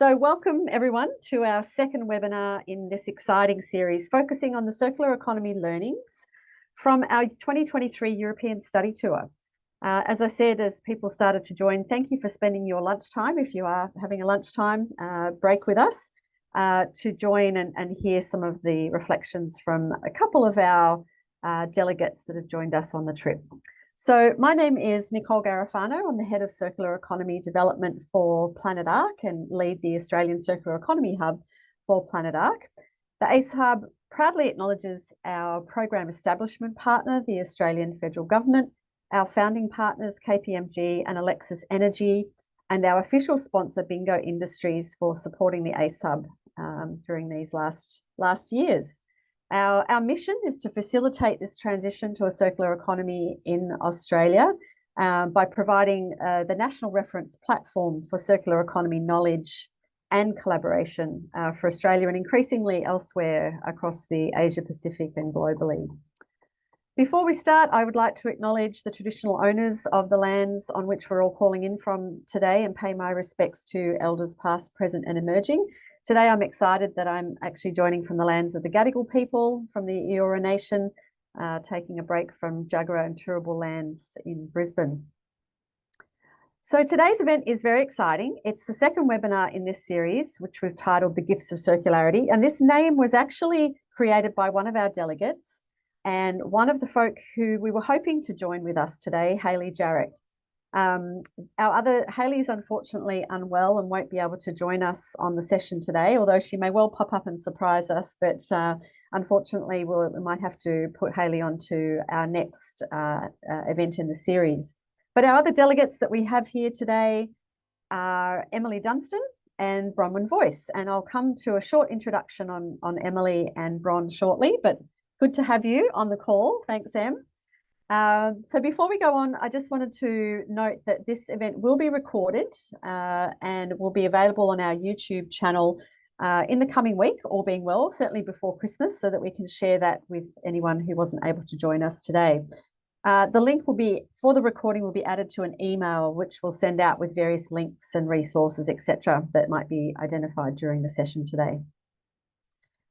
So welcome everyone to our second webinar in this exciting series focusing on the circular economy learnings from our 2023 European study tour. As I said, as people started to join, thank you for spending your lunchtime, if you are having a lunchtime break with us, to join and hear some of the reflections from a couple of our delegates that have joined us on the trip. So my name is Nicole Garofano. I'm the head of circular economy development for Planet Arc and lead the Australian Circular Economy Hub for Planet Arc. The ACE Hub proudly acknowledges our program establishment partner, the Australian Federal Government, our founding partners, KPMG and Alexis Energy, and our official sponsor, Bingo Industries, for supporting the ACE Hub during these last years. Our mission is to facilitate this transition to a circular economy in Australia by providing the national reference platform for circular economy knowledge and collaboration for Australia and increasingly elsewhere across the Asia Pacific and globally. Before we start, I would like to acknowledge the traditional owners of the lands on which we're all calling in from today and pay my respects to elders past, present and emerging. Today, I'm excited that I'm actually joining from the lands of the Gadigal people from the Eora Nation, taking a break from Jagera and Turrbal lands in Brisbane. So today's event is very exciting. It's the second webinar in this series, which we've titled The Gifts of Circularity. And this name was actually created by one of our delegates and one of the folk who we were hoping to join with us today, Hayley Jarrick. Hayley is unfortunately unwell and won't be able to join us on the session today, although she may well pop up and surprise us, but unfortunately we might have to put Hayley on to our next event in the series. But our other delegates that we have here today are Emily Dunstan and Bronwyn Voyce, and I'll come to a short introduction on Emily and Bron shortly, but good to have you on the call. Thanks, Em. So before we go on, I just wanted to note that this event will be recorded and will be available on our YouTube channel in the coming week, all being well, certainly before Christmas, so that we can share that with anyone who wasn't able to join us today. The link for the recording will be added to an email, which we'll send out with various links and resources, etc., that might be identified during the session today.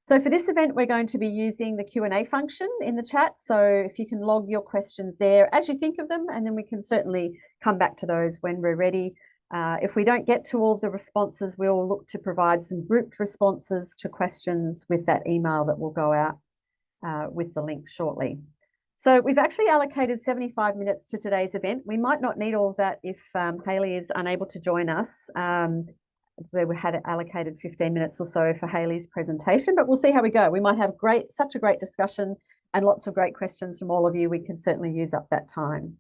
So for this event, we're going to be using the Q&A function in the chat. So if you can log your questions there as you think of them, and then we can certainly come back to those when we're ready. If we don't get to all of the responses, we'll look to provide some grouped responses to questions with that email that will go out with the link shortly. So we've actually allocated 75 minutes to today's event. We might not need all of that if Hayley is unable to join us. We had allocated 15 minutes or so for Hayley's presentation, but we'll see how we go. We might have such a great discussion and lots of great questions from all of you. We can certainly use up that time.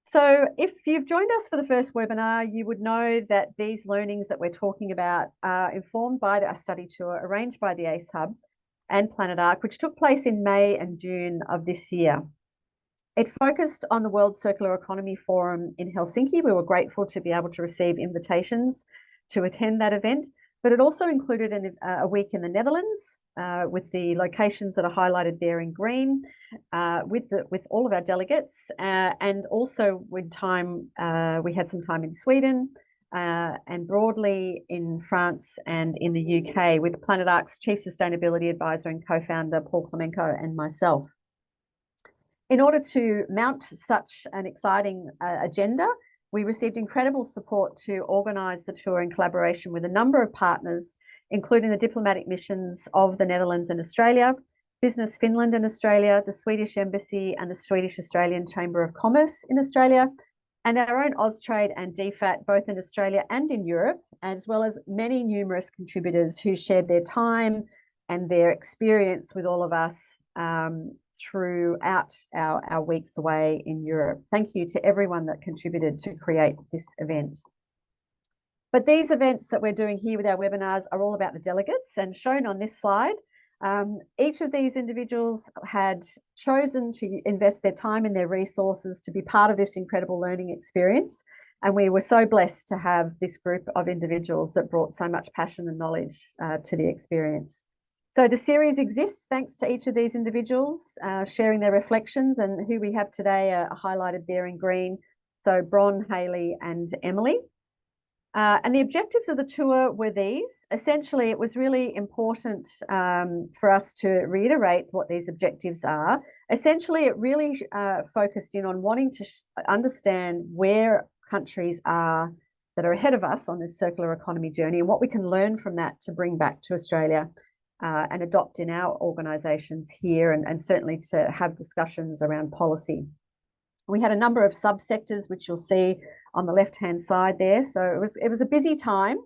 So if you've joined us for the first webinar, you would know that these learnings that we're talking about are informed by our study tour arranged by the ACE Hub and Planet Arc, which took place in May and June of this year. It focused on the World Circular Economy Forum in Helsinki. We were grateful to be able to receive invitations to attend that event, but it also included a week in the Netherlands with the locations that are highlighted there in green, with all of our delegates, and also with time we had some time in Sweden and broadly in France and in the UK with Planet Arc's Chief Sustainability Advisor and co-founder Paul Clemenco and myself. In order to mount such an exciting agenda, we received incredible support to organise the tour in collaboration with a number of partners, including the diplomatic missions of the Netherlands and Australia, Business Finland and Australia, the Swedish Embassy and the Swedish Australian Chamber of Commerce in Australia, and our own Austrade and DFAT, both in Australia and in Europe, as well as many numerous contributors who shared their time and their experience with all of us throughout our weeks away in Europe. Thank you to everyone that contributed to create this event. But these events that we're doing here with our webinars are all about the delegates, and shown on this slide, each of these individuals had chosen to invest their time and their resources to be part of this incredible learning experience. And we were so blessed to have this group of individuals that brought so much passion and knowledge to the experience. So the series exists thanks to each of these individuals sharing their reflections, and who we have today are highlighted there in green. So Bron, Hayley and Emily. And the objectives of the tour were these. Essentially, it was really important for us to reiterate what these objectives are. Essentially, it really focused in on wanting to understand where countries are that are ahead of us on this circular economy journey and what we can learn from that to bring back to Australia and adopt in our organisations here, and certainly to have discussions around policy. We had a number of subsectors, which you'll see on the left-hand side there. So it was a busy time,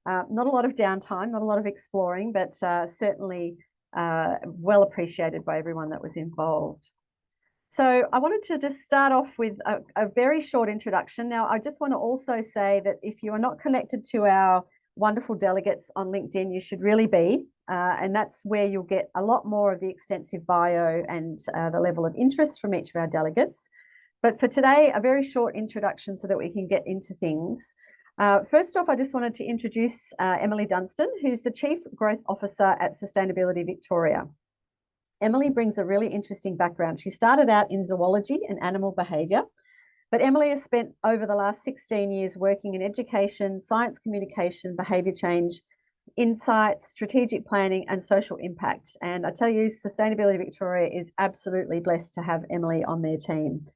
not a lot of downtime, not a lot of exploring, but certainly well appreciated by everyone that was involved. So I wanted to just start off with a very short introduction. Now, I just want to also say that if you are not connected to our wonderful delegates on LinkedIn, you should really be. And that's where you'll get a lot more of the extensive bio and the level of interest from each of our delegates. But for today, a very short introduction so that we can get into things. First off, I just wanted to introduce Emily Dunstan, who's the Chief Growth Officer at Sustainability Victoria. Emily brings a really interesting background. She started out in zoology and animal behaviour, but Emily has spent over the last 16 years working in education, science communication, behaviour change, insights, strategic planning, and social impact. And I tell you, Sustainability Victoria is absolutely blessed to have Emily on their team.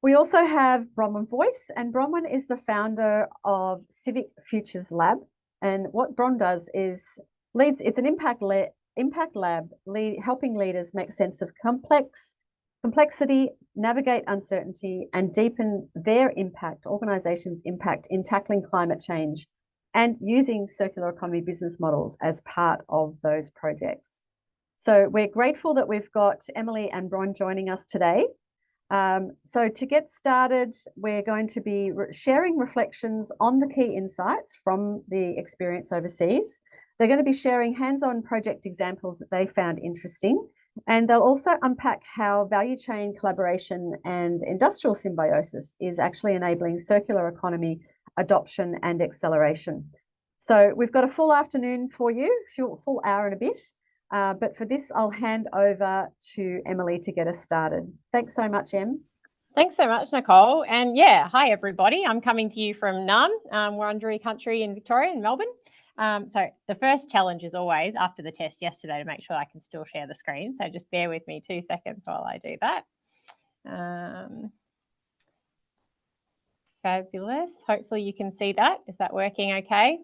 We also have Bronwyn Voyce, and Bronwyn is the founder of Civic Futures Lab. And what Bron does is it's an impact lab helping leaders make sense of complexity, navigate uncertainty, and deepen their impact, organisations' impact in tackling climate change and using circular economy business models as part of those projects. So we're grateful that we've got Emily and Bron joining us today. So to get started, we're going to be sharing reflections on the key insights from the experience overseas. They're going to be sharing hands-on project examples that they found interesting, and they'll also unpack how value chain collaboration and industrial symbiosis is actually enabling circular economy adoption and acceleration. So we've got a full afternoon for you, full hour and a bit. But for this, I'll hand over to Emily to get us started. Thanks so much, Em. Thanks so much, Nicole. And yeah, hi, everybody. I'm coming to you from Naarm, Wurundjeri country in Victoria, in Melbourne. So the first challenge is always after the test yesterday to make sure I can still share the screen. So just bear with me 2 seconds while I do that. Fabulous. Hopefully you can see that. Is that working okay?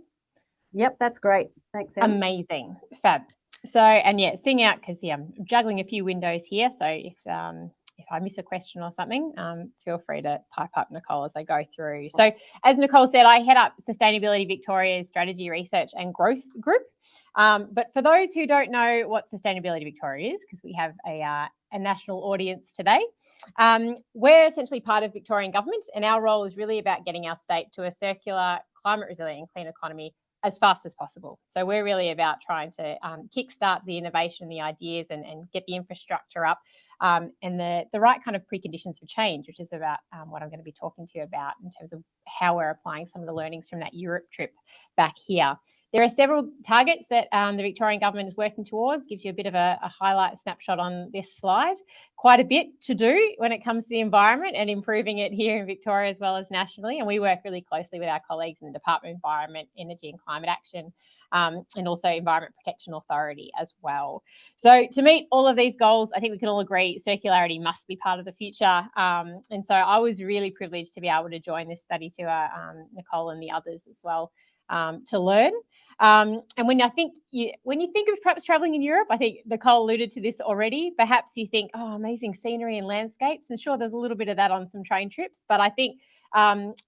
Yep, that's great. Thanks, Em. Amazing. Fab. So, and yeah, sing out because I'm juggling a few windows here. So if I miss a question or something, feel free to pipe up, Nicole, as I go through. So as Nicole said, I head up Sustainability Victoria's Strategy Research and Growth Group. But for those who don't know what Sustainability Victoria is, because we have a national audience today, we're essentially part of Victorian government, and our role is really about getting our state to a circular, climate resilient and clean economy as fast as possible. So we're really about trying to kickstart the innovation, the ideas, and get the infrastructure up and the right kind of preconditions for change, which is about what I'm going to be talking to you about in terms of how we're applying some of the learnings from that Europe trip back here. There are several targets that the Victorian government is working towards. Gives you a bit of a highlight snapshot on this slide. Quite a bit to do when it comes to the environment and improving it here in Victoria as well as nationally. And we work really closely with our colleagues in the Department of Environment, Energy and Climate Action, and also Environment Protection Authority as well. So to meet all of these goals, I think we can all agree circularity must be part of the future. And so I was really privileged to be able to join this study tour, Nicole and the others as well, to learn. And when you think of perhaps traveling in Europe, I think Nicole alluded to this already. Perhaps you think, oh, amazing scenery and landscapes. And sure, there's a little bit of that on some train trips. But I think,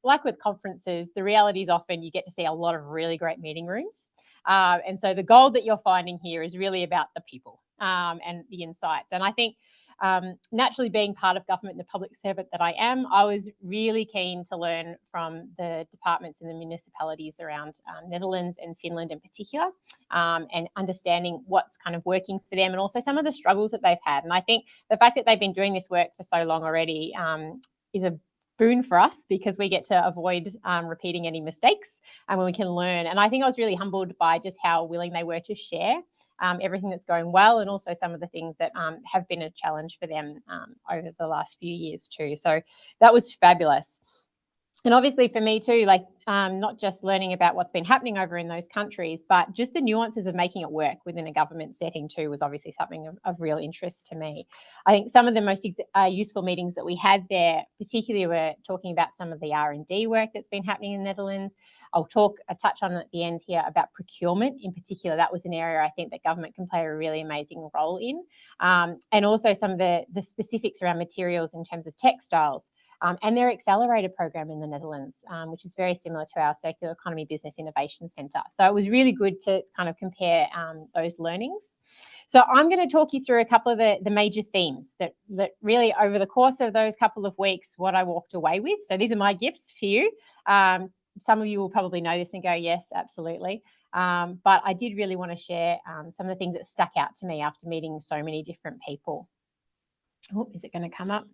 like with conferences, the reality is often you get to see a lot of really great meeting rooms. And so the gold that you're finding here is really about the people and the insights. And I think naturally being part of government and the public servant that I am, I was really keen to learn from the departments and the municipalities around Netherlands and Finland in particular, and understanding what's kind of working for them and also some of the struggles that they've had. And I think the fact that they've been doing this work for so long already is a boon for us because we get to avoid repeating any mistakes and when we can learn. And I think I was really humbled by just how willing they were to share everything that's going well and also some of the things that have been a challenge for them over the last few years too. So that was fabulous. And obviously for me too, like not just learning about what's been happening over in those countries, but just the nuances of making it work within a government setting too was obviously something of real interest to me. I think some of the most useful meetings that we had there, particularly were talking about some of the R&D work that's been happening in the Netherlands. I'll touch on at the end here about procurement in particular. That was an area I think that government can play a really amazing role in. And also some of the specifics around materials in terms of textiles. And their accelerator program in the Netherlands, which is very similar to our Circular Economy Business Innovation Centre. So it was really good to kind of compare those learnings. So I'm going to talk you through a couple of the major themes that really over the course of those couple of weeks, what I walked away with. So these are my gifts for you. Some of you will probably know this and go, yes, absolutely. But I did really want to share some of the things that stuck out to me after meeting so many different people. Oh, is it going to come up?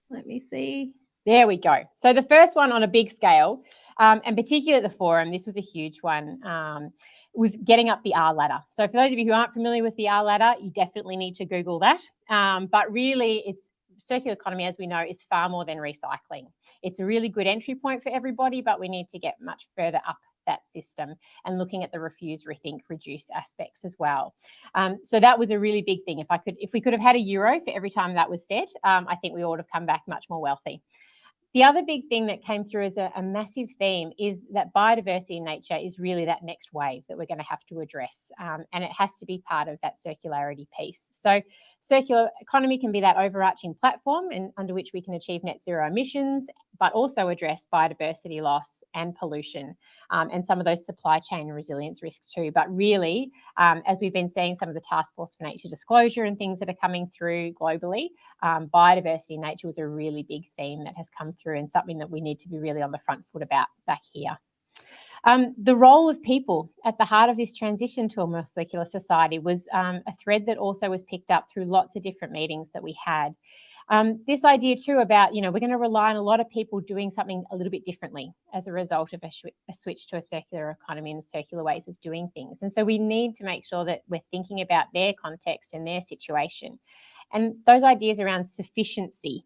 Let me see. There we go. So the first one on a big scale, and particularly at the forum, this was a huge one, was getting up the R ladder. So for those of you who aren't familiar with the R ladder, you definitely need to Google that. But really, it's circular economy, as we know, is far more than recycling. It's a really good entry point for everybody, but we need to get much further up that system and looking at the refuse, rethink, reduce aspects as well. So that was a really big thing. If we could have had €1 for every time that was said, I think we ought to have come back much more wealthy. The other big thing that came through as a massive theme is that biodiversity in nature is really that next wave that we're going to have to address, and it has to be part of that circularity piece. So circular economy can be that overarching platform and under which we can achieve net zero emissions, but also address biodiversity loss and pollution, and some of those supply chain and resilience risks too. But really, as we've been seeing some of the Task Force for Nature disclosure and things that are coming through globally, biodiversity in nature was a really big theme that has come through and something that we need to be really on the front foot about back here. The role of people at the heart of this transition to a more circular society was a thread that also was picked up through lots of different meetings that we had. This idea too about, we're going to rely on a lot of people doing something a little bit differently as a result of a switch to a circular economy and circular ways of doing things. And so we need to make sure that we're thinking about their context and their situation. And those ideas around sufficiency,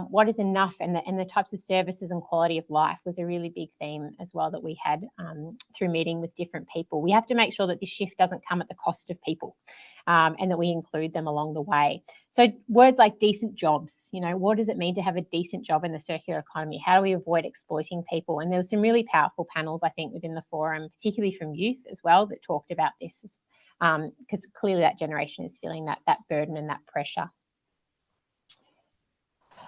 what is enough, and the types of services and quality of life was a really big theme as well that we had through meeting with different people. We have to make sure that this shift doesn't come at the cost of people, and that we include them along the way. So words like decent jobs, what does it mean to have a decent job in the circular economy? How do we avoid exploiting people? And there were some really powerful panels, I think, within the forum, particularly from youth as well, that talked about this, because clearly that generation is feeling that burden and that pressure.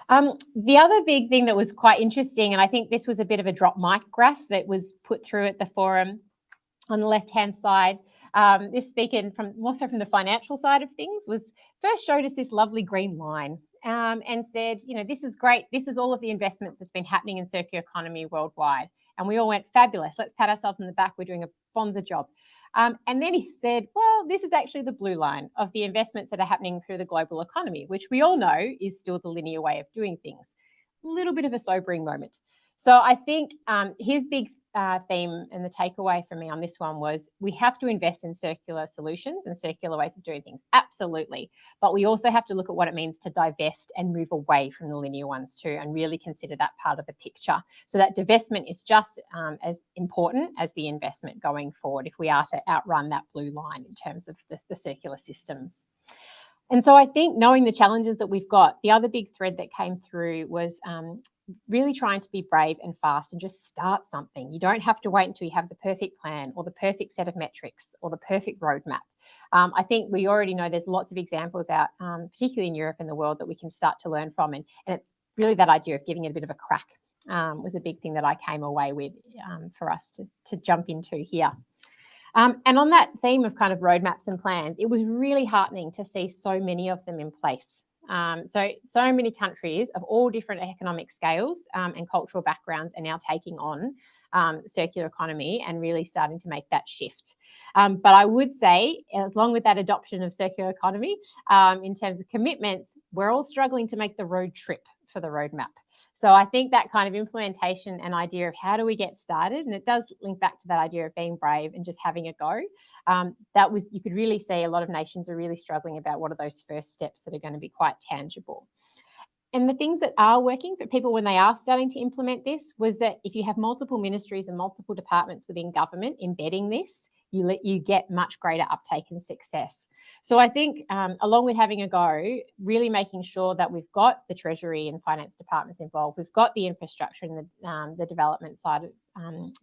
The other big thing that was quite interesting, and I think this was a bit of a drop mic graph that was put through at the forum on the left-hand side. This speaker, more so from the financial side of things, first showed us this lovely green line and said, this is great. This is all of the investments that's been happening in circular economy worldwide. And we all went, fabulous. Let's pat ourselves on the back. We're doing a bonza job. And then he said, well, this is actually the blue line of the investments that are happening through the global economy, which we all know is still the linear way of doing things. A little bit of a sobering moment. So I think his big theme and the takeaway for me on this one was we have to invest in circular solutions and circular ways of doing things. Absolutely. But we also have to look at what it means to divest and move away from the linear ones too, and really consider that part of the picture. So that divestment is just as important as the investment going forward if we are to outrun that blue line in terms of the circular systems. And so I think knowing the challenges that we've got, the other big thread that came through was really trying to be brave and fast and just start something. You don't have to wait until you have the perfect plan or the perfect set of metrics or the perfect roadmap. I think we already know there's lots of examples out, particularly in Europe and the world, that we can start to learn from. And it's really that idea of giving it a bit of a crack was a big thing that I came away with for us to jump into here. And on that theme of kind of roadmaps and plans, it was really heartening to see so many of them in place. So many countries of all different economic scales and cultural backgrounds are now taking on circular economy and really starting to make that shift. But I would say, along with that adoption of circular economy, in terms of commitments, we're all struggling to make the road trip for the roadmap. So I think that kind of implementation and idea of how do we get started, and it does link back to that idea of being brave and just having a go. You could really see a lot of nations are really struggling about what are those first steps that are going to be quite tangible. And the things that are working for people when they are starting to implement this was that if you have multiple ministries and multiple departments within government embedding this, you get much greater uptake and success. So I think along with having a go, really making sure that we've got the Treasury and Finance departments involved, we've got the infrastructure and the development side of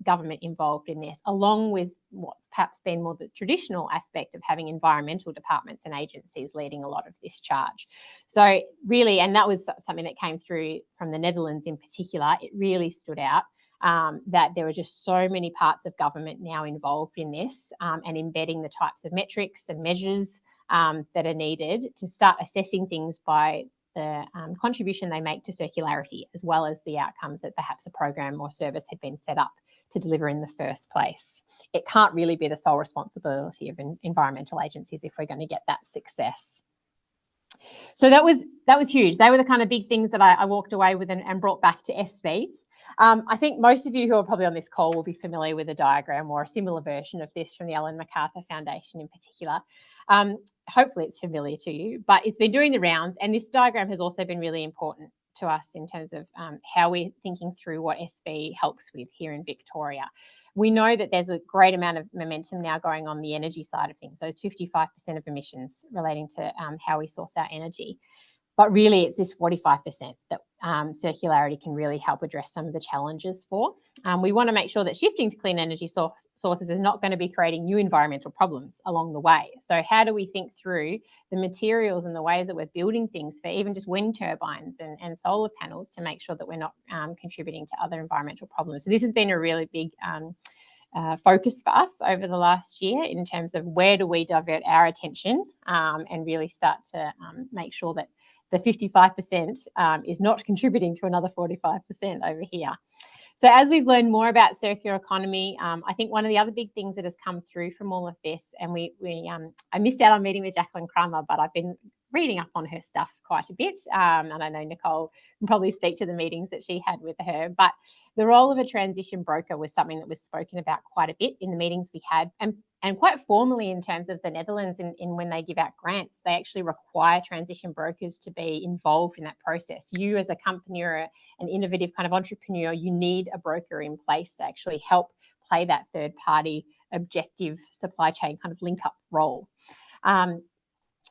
government involved in this, along with what's perhaps been more the traditional aspect of having environmental departments and agencies leading a lot of this charge. So really, and that was something that came through from the Netherlands in particular, it really stood out. That there are just so many parts of government now involved in this and embedding the types of metrics and measures that are needed to start assessing things by the contribution they make to circularity, as well as the outcomes that perhaps a program or service had been set up to deliver in the first place. It can't really be the sole responsibility of environmental agencies if we're going to get that success. So that was huge. They were the kind of big things that I walked away with and brought back to SV. I think most of you who are probably on this call will be familiar with a diagram or a similar version of this from the Ellen MacArthur Foundation in particular. Hopefully it's familiar to you, but it's been doing the rounds, and this diagram has also been really important to us in terms of how we're thinking through what SV helps with here in Victoria. We know that there's a great amount of momentum now going on the energy side of things, those 55% of emissions relating to how we source our energy. But really, it's this 45% that circularity can really help address some of the challenges for. We want to make sure that shifting to clean energy sources is not going to be creating new environmental problems along the way. So how do we think through the materials and the ways that we're building things for even just wind turbines and solar panels to make sure that we're not contributing to other environmental problems? So this has been a really big focus for us over the last year in terms of where do we divert our attention and really start to make sure that the 55% is not contributing to another 45% over here. So as we've learned more about circular economy, I think one of the other big things that has come through from all of this, and I missed out on meeting with Jacqueline Kramer, but I've been reading up on her stuff quite a bit, and I know Nicole can probably speak to the meetings that she had with her, but the role of a transition broker was something that was spoken about quite a bit in the meetings we had, and quite formally in terms of the Netherlands in when they give out grants, they actually require transition brokers to be involved in that process. You as a company or an innovative kind of entrepreneur, you need a broker in place to actually help play that third party objective supply chain kind of link up role.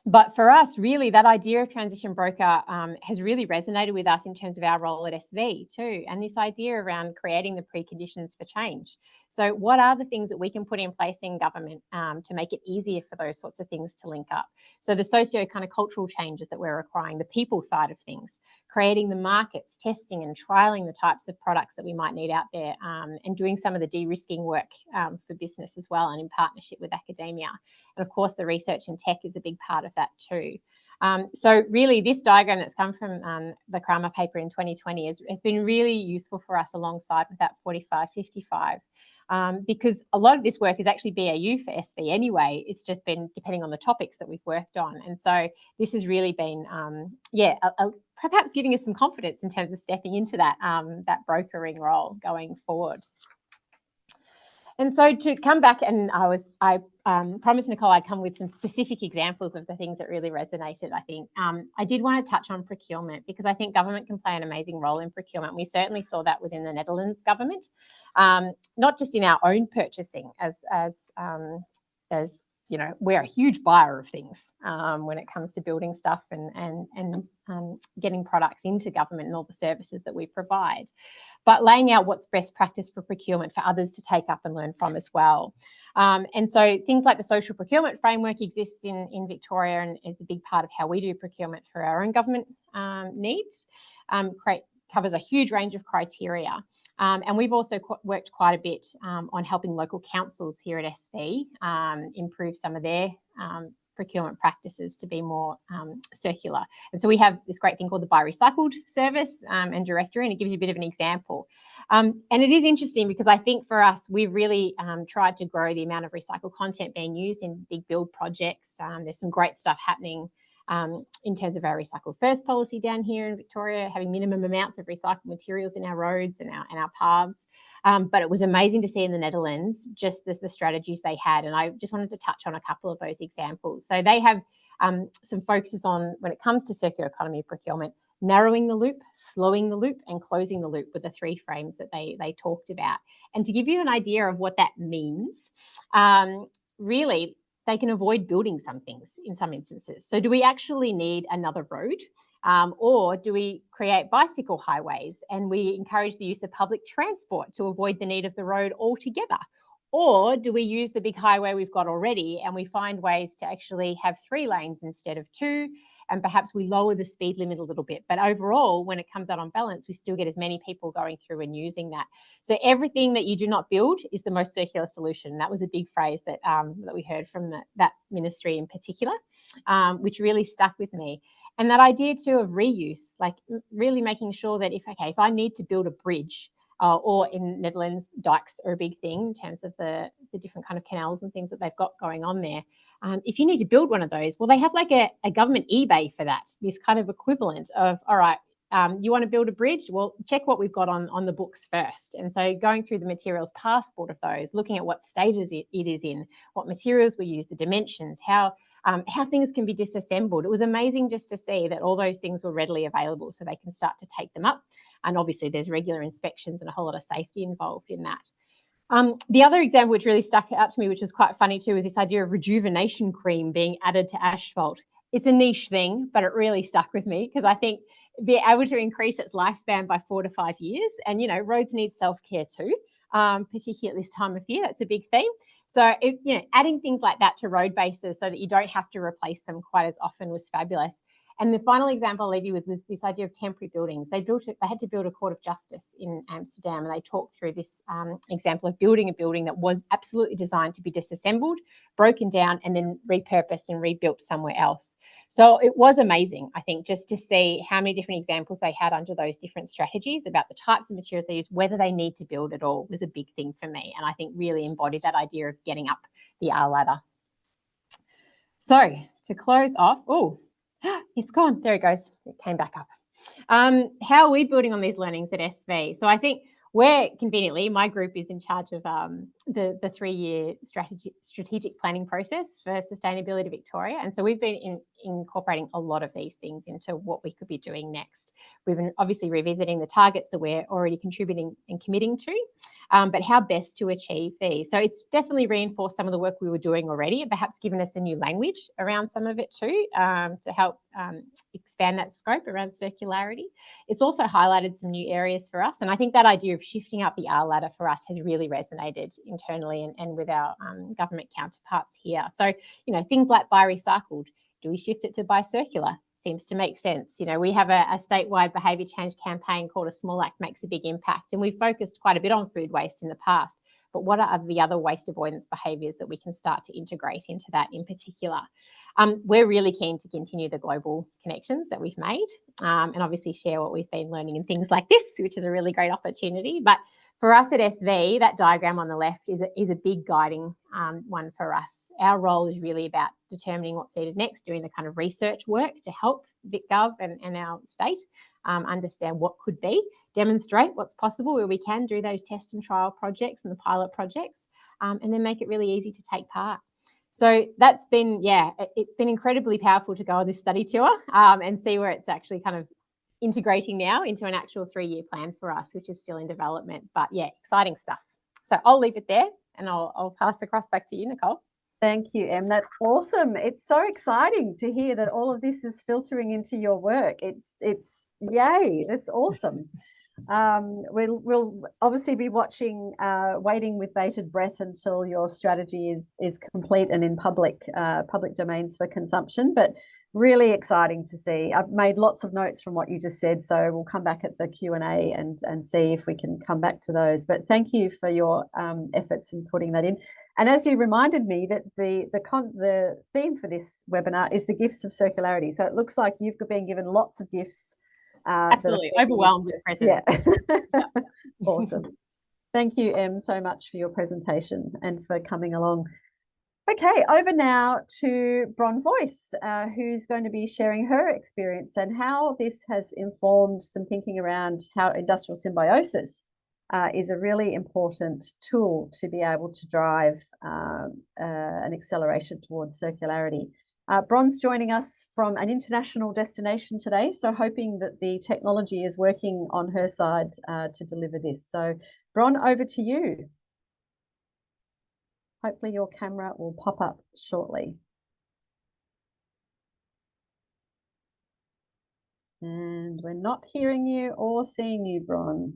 But for us, really, that idea of transition broker has really resonated with us in terms of our role at SV too, and this idea around creating the preconditions for change. So what are the things that we can put in place in government to make it easier for those sorts of things to link up? So the socio kind of cultural changes that we're requiring, the people side of things, creating the markets, testing and trialling the types of products that we might need out there, and doing some of the de-risking work for business as well, and in partnership with academia. And of course, the research and tech is a big part of that too. So really, this diagram that's come from the Kramer paper in 2020 has been really useful for us alongside with that 45-55. Because a lot of this work is actually BAU for SV anyway. It's just been depending on the topics that we've worked on. And so this has really been, perhaps giving us some confidence in terms of stepping into that, that brokering role going forward. And so to come back, and I promised Nicole I'd come with some specific examples of the things that really resonated, I think. I did want to touch on procurement because I think government can play an amazing role in procurement. We certainly saw that within the Netherlands government, not just in our own purchasing as you know, we're a huge buyer of things when it comes to building stuff and getting products into government and all the services that we provide, but laying out what's best practice for procurement for others to take up and learn from as well. And so things like the social procurement framework exists in Victoria, and it's a big part of how we do procurement for our own government needs. Covers a huge range of criteria. And we've also worked quite a bit on helping local councils here at SV improve some of their procurement practices to be more circular. And so we have this great thing called the Buy Recycled service and directory, and it gives you a bit of an example. And it is interesting because I think for us, we've really tried to grow the amount of recycled content being used in big build projects. There's some great stuff happening in terms of our Recycle First policy down here in Victoria, having minimum amounts of recycled materials in our roads and our paths. But it was amazing to see in the Netherlands just the strategies they had. And I just wanted to touch on a couple of those examples. So they have some focuses on, when it comes to circular economy procurement, narrowing the loop, slowing the loop, and closing the loop were the 3 frames that they talked about. And to give you an idea of what that means, really, they can avoid building some things in some instances. So do we actually need another road? Or do we create bicycle highways and we encourage the use of public transport to avoid the need of the road altogether? Or do we use the big highway we've got already and we find ways to actually have 3 lanes instead of 2, and perhaps we lower the speed limit a little bit? But overall, when it comes out on balance, we still get as many people going through and using that. So everything that you do not build is the most circular solution. That was a big phrase that we heard from that ministry in particular, which really stuck with me. And that idea too of reuse, like really making sure that if I need to build a bridge, or in Netherlands, dikes are a big thing in terms of the different kind of canals and things that they've got going on there. If you need to build one of those, well, they have like a government eBay for that, this kind of equivalent of, all right, you want to build a bridge? Well, check what we've got on the books first. And so going through the materials passport of those, looking at what state it is in, what materials we use, the dimensions, how things can be disassembled. It was amazing just to see that all those things were readily available so they can start to take them up. And obviously there's regular inspections and a whole lot of safety involved in that. The other example which really stuck out to me, which was quite funny too, is this idea of rejuvenation cream being added to asphalt. It's a niche thing, but it really stuck with me because I think being able to increase its lifespan by 4 to 5 years, and roads need self-care too, particularly at this time of year. That's a big theme. So adding things like that to road bases so that you don't have to replace them quite as often was fabulous. And the final example I'll leave you with was this idea of temporary buildings. They had to build a court of justice in Amsterdam, and they talked through this example of building a building that was absolutely designed to be disassembled, broken down, and then repurposed and rebuilt somewhere else. So it was amazing, I think, just to see how many different examples they had under those different strategies about the types of materials they use, whether they need to build at all was a big thing for me. And I think really embodied that idea of getting up the R ladder. So to close off, it's gone. There it goes. It came back up. How are we building on these learnings at SV? So I think we're conveniently, my group is in charge of the 3-year strategic planning process for Sustainability Victoria. And so we've been incorporating a lot of these things into what we could be doing next. We've been obviously revisiting the targets that we're already contributing and committing to, but how best to achieve these. So it's definitely reinforced some of the work we were doing already and perhaps given us a new language around some of it too, to help expand that scope around circularity. It's also highlighted some new areas for us. And I think that idea of shifting up the R ladder for us has really resonated internally and with our government counterparts here. So, things like buy recycled. Do we shift it to buy circular? Seems to make sense. We have a statewide behaviour change campaign called A Small Act Makes a Big Impact, and we've focused quite a bit on food waste in the past. But what are the other waste avoidance behaviours that we can start to integrate into that in particular? We're really keen to continue the global connections that we've made, and obviously share what we've been learning in things like this, which is a really great opportunity. But for us at SV, that diagram on the left is a big guiding one for us. Our role is really about determining what's needed next, doing the kind of research work to help VicGov and our state understand what could be, demonstrate what's possible where we can do those test and trial projects and the pilot projects, and then make it really easy to take part. So that's been, it's been incredibly powerful to go on this study tour and see where it's actually kind of integrating now into an actual 3-year plan for us, which is still in development. But exciting stuff. So I'll leave it there and I'll pass across back to you, Nicole. Thank you, Em. That's awesome. It's so exciting to hear that all of this is filtering into your work. It's yay. That's awesome. We'll obviously be watching, waiting with bated breath until your strategy is complete and in public domains for consumption. But really exciting to see. I've made lots of notes from what you just said, so we'll come back at the Q&A and see if we can come back to those. But thank you for your efforts in putting that in. And as you reminded me that the theme for this webinar is the gifts of circularity. So it looks like you've been given lots of gifts. Absolutely overwhelmed with presents. Yeah. Awesome. Thank you, Em, so much for your presentation and for coming along. Okay, over now to Bronwyn Voyce, who's going to be sharing her experience and how this has informed some thinking around how industrial symbiosis is a really important tool to be able to drive an acceleration towards circularity. Bron's joining us from an international destination today, so hoping that the technology is working on her side to deliver this. So Bron, over to you. Hopefully your camera will pop up shortly. And we're not hearing you or seeing you, Bron.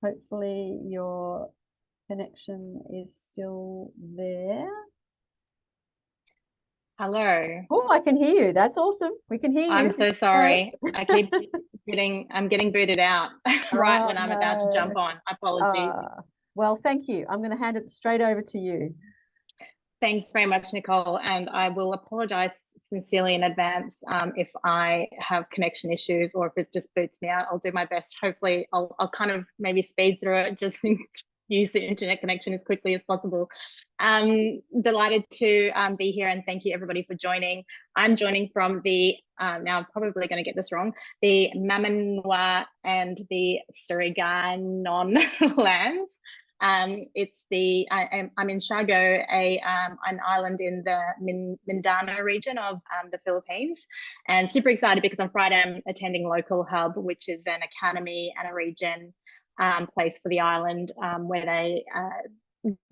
Hopefully your connection is still there. Hello. Oh, I can hear you. That's awesome. We can hear you. I'm so sorry. I'm getting booted out right when I'm about to jump on. Apologies. Well, thank you. I'm going to hand it straight over to you. Thanks very much, Nicole. And I will apologize sincerely in advance if I have connection issues or if it just boots me out. I'll do my best. Hopefully I'll kind of maybe speed through it, just use the internet connection as quickly as possible. Delighted to be here, and thank you everybody for joining. I'm joining from the, now I'm probably going to get this wrong, the Mamanwa and the Suriganon lands. It's the, I'm in Siargao, an island in the Mindanao region of the Philippines, and super excited because on Friday I'm attending Local Hub, which is an academy and a region place for the island where they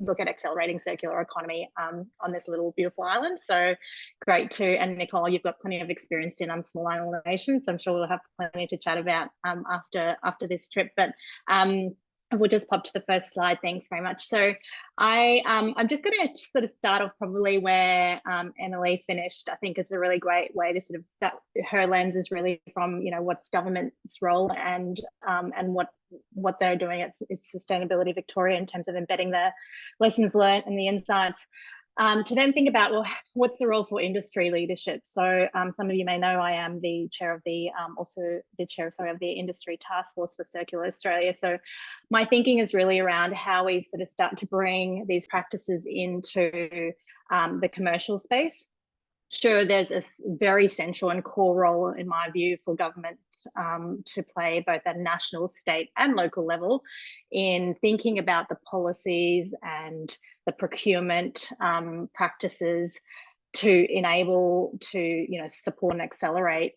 look at accelerating circular economy on this little beautiful island. So great to, and Nicole, you've got plenty of experience in small island nations, so I'm sure we'll have plenty to chat about after this trip. But we'll just pop to the first slide. Thanks very much. So I'm just going to sort of start off probably where Emily finished. I think it's a really great way to sort of, that her lens is really from, you know, what's government's role and what they're doing at Sustainability Victoria in terms of embedding the lessons learned and the insights. To then think about, well, what's the role for industry leadership? So some of you may know I am the chair of the, also the chair, sorry, of the Industry Task Force for Circular Australia. So my thinking is really around how we sort of start to bring these practices into the commercial space. Sure, there's a very central and core role, in my view, for government to play both at national, state and local level in thinking about the policies and the procurement practices to enable, to, you know, support and accelerate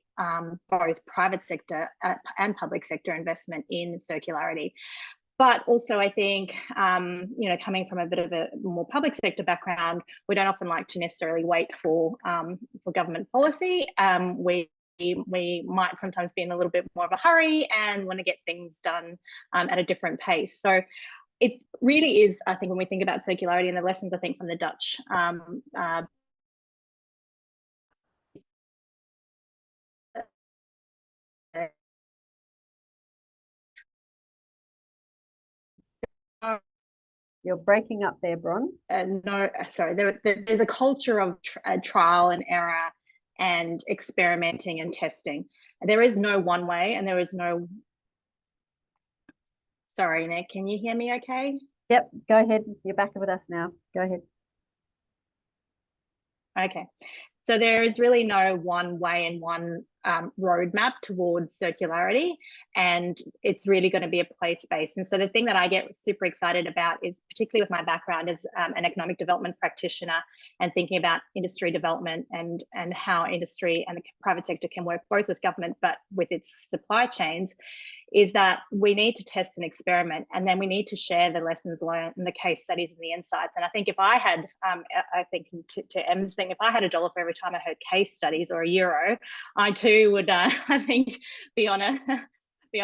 both private sector and public sector investment in circularity. But also, I think, you know, coming from a bit of a more public sector background, we don't often like to necessarily wait for government policy. We might sometimes be in a little bit more of a hurry and want to get things done at a different pace. So it really is, I think, when we think about circularity and the lessons, I think, from the Dutch You're breaking up there, Bron. No, sorry, there's a culture of trial and error and experimenting and testing. There is no one way, and there is no, sorry, Nick, can you hear me okay? Yep, go ahead. You're back with us now. Go ahead. Okay, so there is really no one way and one roadmap towards circularity, and it's really going to be a place-based. And so the thing that I get super excited about is, particularly with my background as an economic development practitioner and thinking about industry development and how industry and the private sector can work both with government but with its supply chains, is that we need to test and experiment, and then we need to share the lessons learned and the case studies and the insights. And I think if I had, I think to Em's thing, if I had $1 for every time I heard case studies or €1, I too would, I think, be on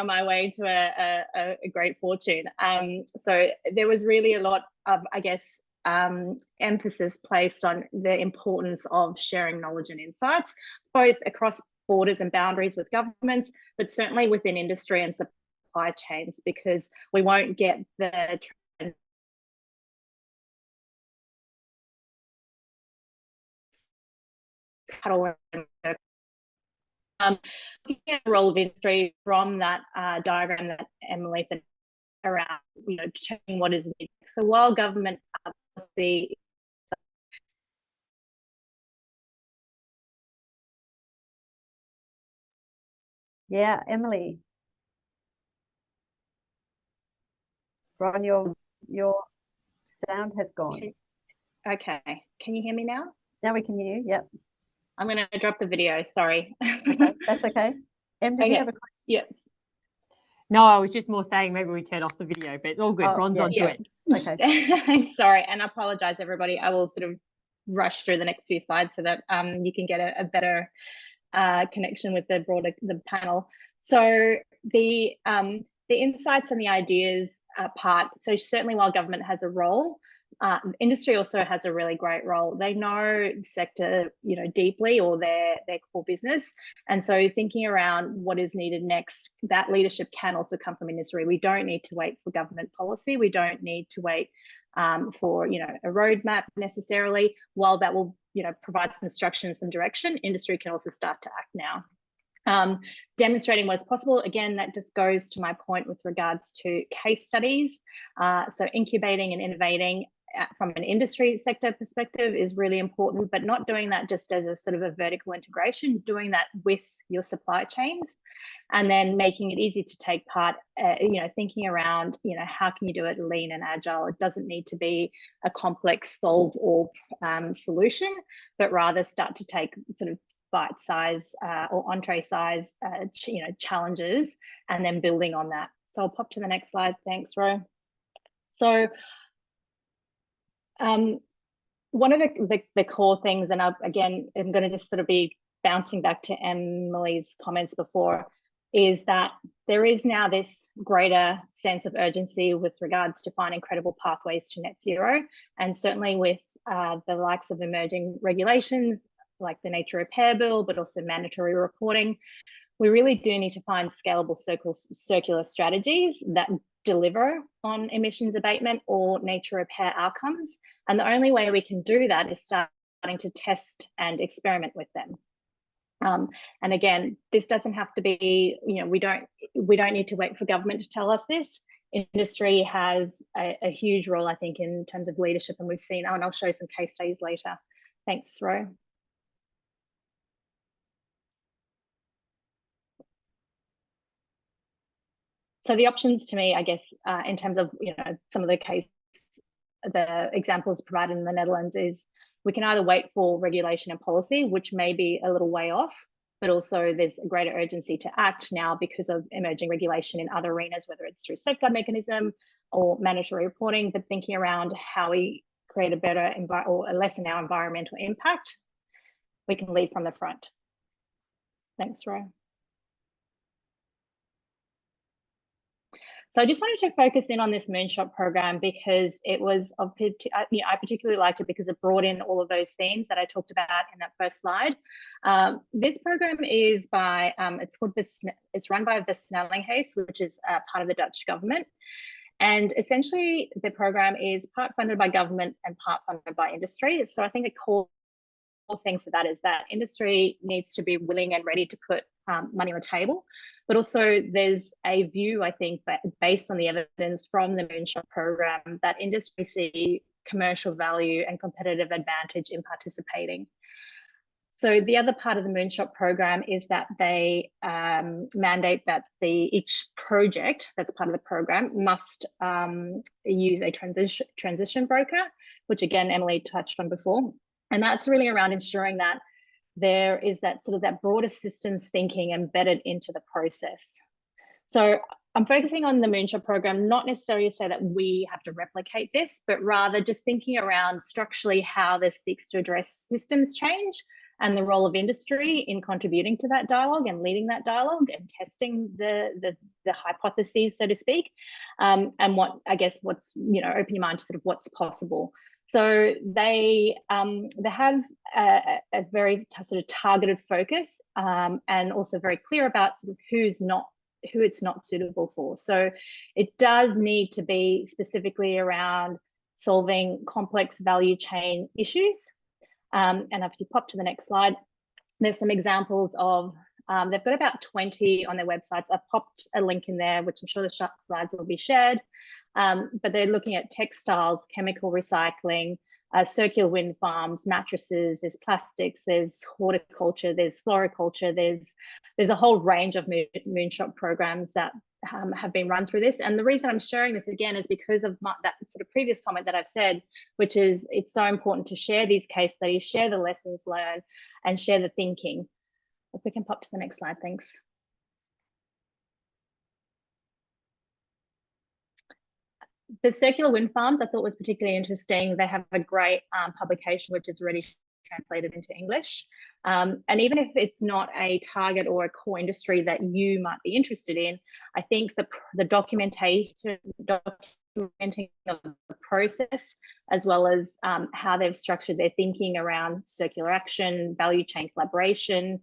my way to a great fortune. So there was really a lot of, I guess, emphasis placed on the importance of sharing knowledge and insights, both across borders and boundaries with governments, but certainly within industry and supply chains, because we won't get the looking at the role of industry from that diagram that Emily said around, you know, checking what is needed. So while government policy Yeah, Emily. Ron, your sound has gone. Okay, can you hear me now? Now we can hear you. Yep. I'm going to drop the video. Sorry. Okay, that's okay. Em, did you have a question? Yes. No, I was just more saying maybe we turn off the video, but it's all good. Ron's onto it. Okay. Sorry, and I apologize, everybody. I will sort of rush through the next few slides so that you can get a better connection with the panel. So the insights and the ideas part. So certainly, while government has a role, industry also has a really great role. They know the sector, deeply, or their core business, and so thinking around what is needed next, that leadership can also come from industry. We don't need to wait for government policy. We don't need to wait for a roadmap necessarily. While that will provide some instruction, some direction, industry can also start to act now. Demonstrating what is possible. Again, that just goes to my point with regards to case studies. So incubating and innovating from an industry sector perspective is really important, but not doing that just as a sort of a vertical integration, doing that with your supply chains, and then making it easy to take part, thinking around, how can you do it lean and agile? It doesn't need to be a complex solve all solution, but rather start to take sort of bite size or entree size, challenges, and then building on that. So I'll pop to the next slide. Thanks, Ro. So one of the core things, and I'm going to just sort of be bouncing back to Emily's comments before, is that there is now this greater sense of urgency with regards to finding credible pathways to net zero. And certainly with the likes of emerging regulations like the Nature Repair Bill, but also mandatory reporting, we really do need to find scalable circular strategies that deliver on emissions abatement or nature repair outcomes. And the only way we can do that is starting to test and experiment with them. And again, this doesn't have to be, we don't need to wait for government to tell us this. Industry has a huge role, I think, in terms of leadership, and we've seen, and I'll show some case studies later. Thanks, Ro. So the options to me, I guess, in terms of some of the examples provided in the Netherlands, is we can either wait for regulation and policy, which may be a little way off, but also there's a greater urgency to act now because of emerging regulation in other arenas, whether it's through safeguard mechanism or mandatory reporting, but thinking around how we create a better or lessen our environmental impact, we can lead from the front. Thanks, Ro. So I just wanted to focus in on this Moonshot program because it was I particularly liked it because it brought in all of those themes that I talked about in that first slide. This program is by it's run by the Snellinghuis, which is part of the Dutch government, and essentially the program is part funded by government and part funded by industry. So I think the core thing for that is that industry needs to be willing and ready to put money on the table, but also there's a view, I think, that based on the evidence from the Moonshot program, that industry see commercial value and competitive advantage in participating. So the other part of the Moonshot program is that they mandate that each project that's part of the program must use a transition broker, which again Emily touched on before. And that's really around ensuring that there is that sort of that broader systems thinking embedded into the process. So I'm focusing on the Moonshot program, not necessarily to say that we have to replicate this, but rather just thinking around structurally how this seeks to address systems change and the role of industry in contributing to that dialogue and leading that dialogue and testing the hypotheses, so to speak, and what's open your mind to sort of what's possible. So they have a very sort of targeted focus and also very clear about sort of who it's not suitable for. So it does need to be specifically around solving complex value chain issues. And if you pop to the next slide, there's some examples of, they've got about 20 on their websites. I've popped a link in there, which I'm sure the slides will be shared. But they're looking at textiles, chemical recycling, circular wind farms, mattresses, there's plastics, there's horticulture, there's floriculture, there's a whole range of Moonshot programs that have been run through this. And the reason I'm sharing this again is because of that sort of previous comment that I've said, which is it's so important to share these case studies, share the lessons learned, and share the thinking. If we can pop to the next slide, thanks. The circular wind farms I thought was particularly interesting. They have a great publication which is already translated into English. And even if it's not a target or a core industry that you might be interested in, I think the documenting of the process, as well as how they've structured their thinking around circular action, value chain collaboration,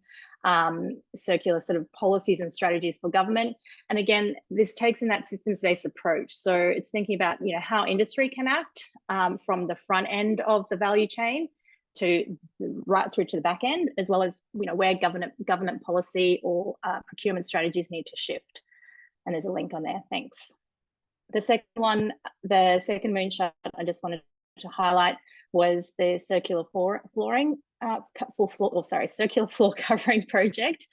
circular sort of policies and strategies for government. And again, this takes in that systems-based approach. So it's thinking about, you know, how industry can act from the front end of the value chain to right through to the back end, as well as, you know, where government policy or procurement strategies need to shift. And there's a link on there. Thanks. The second one, the second moonshot I just wanted to highlight was the circular floor covering project,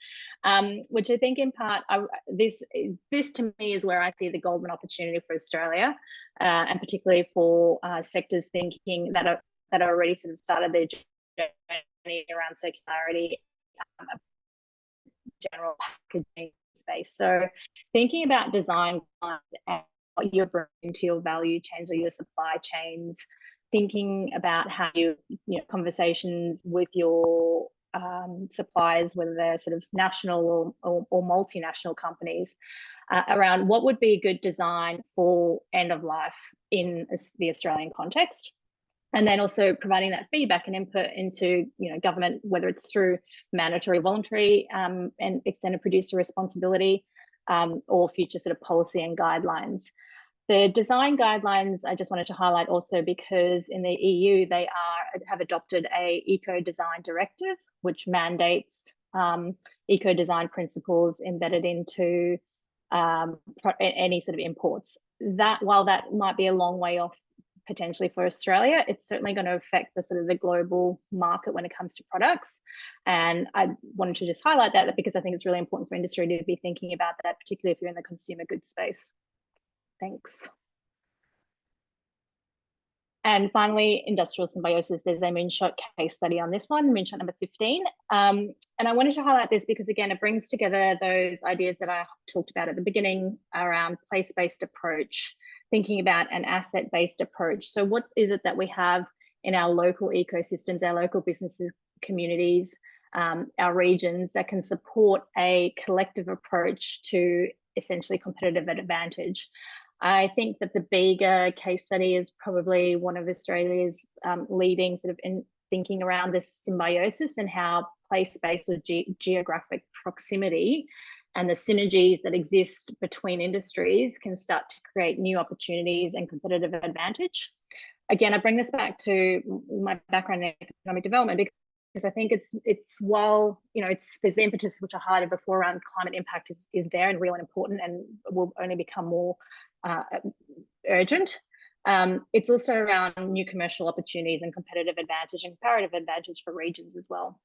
which I think in part, this to me is where I see the golden opportunity for Australia, and particularly for sectors thinking that are already sort of started their journey around circularity, general packaging space. So thinking about design and what you're bringing to your value chains or your supply chains, thinking about how you know, conversations with your suppliers, whether they're sort of national or multinational companies, around what would be a good design for end of life in the Australian context. And then also providing that feedback and input into, you know, government, whether it's through mandatory, voluntary, and extended producer responsibility, or future sort of policy and guidelines. The design guidelines I just wanted to highlight also because in the EU they have adopted a eco-design directive which mandates eco-design principles embedded into any sort of imports. That while that might be a long way off potentially for Australia, it's certainly going to affect the sort of the global market when it comes to products. And I wanted to just highlight that because I think it's really important for industry to be thinking about that, particularly if you're in the consumer goods space. Thanks. And finally, industrial symbiosis. There's a moonshot case study on this one, moonshot number 15. And I wanted to highlight this because, again, it brings together those ideas that I talked about at the beginning around place-based approach, thinking about an asset-based approach. So what is it that we have in our local ecosystems, our local businesses, communities, our regions that can support a collective approach to essentially competitive advantage? I think that the Bega case study is probably one of Australia's leading sort of in thinking around this symbiosis and how place-based or geographic proximity and the synergies that exist between industries can start to create new opportunities and competitive advantage. Again, I bring this back to my background in economic development because I think it's while, you know, there's the impetus which I highlighted before around climate impact is there and real and important and will only become more urgent. It's also around new commercial opportunities and competitive advantage and comparative advantage for regions as well.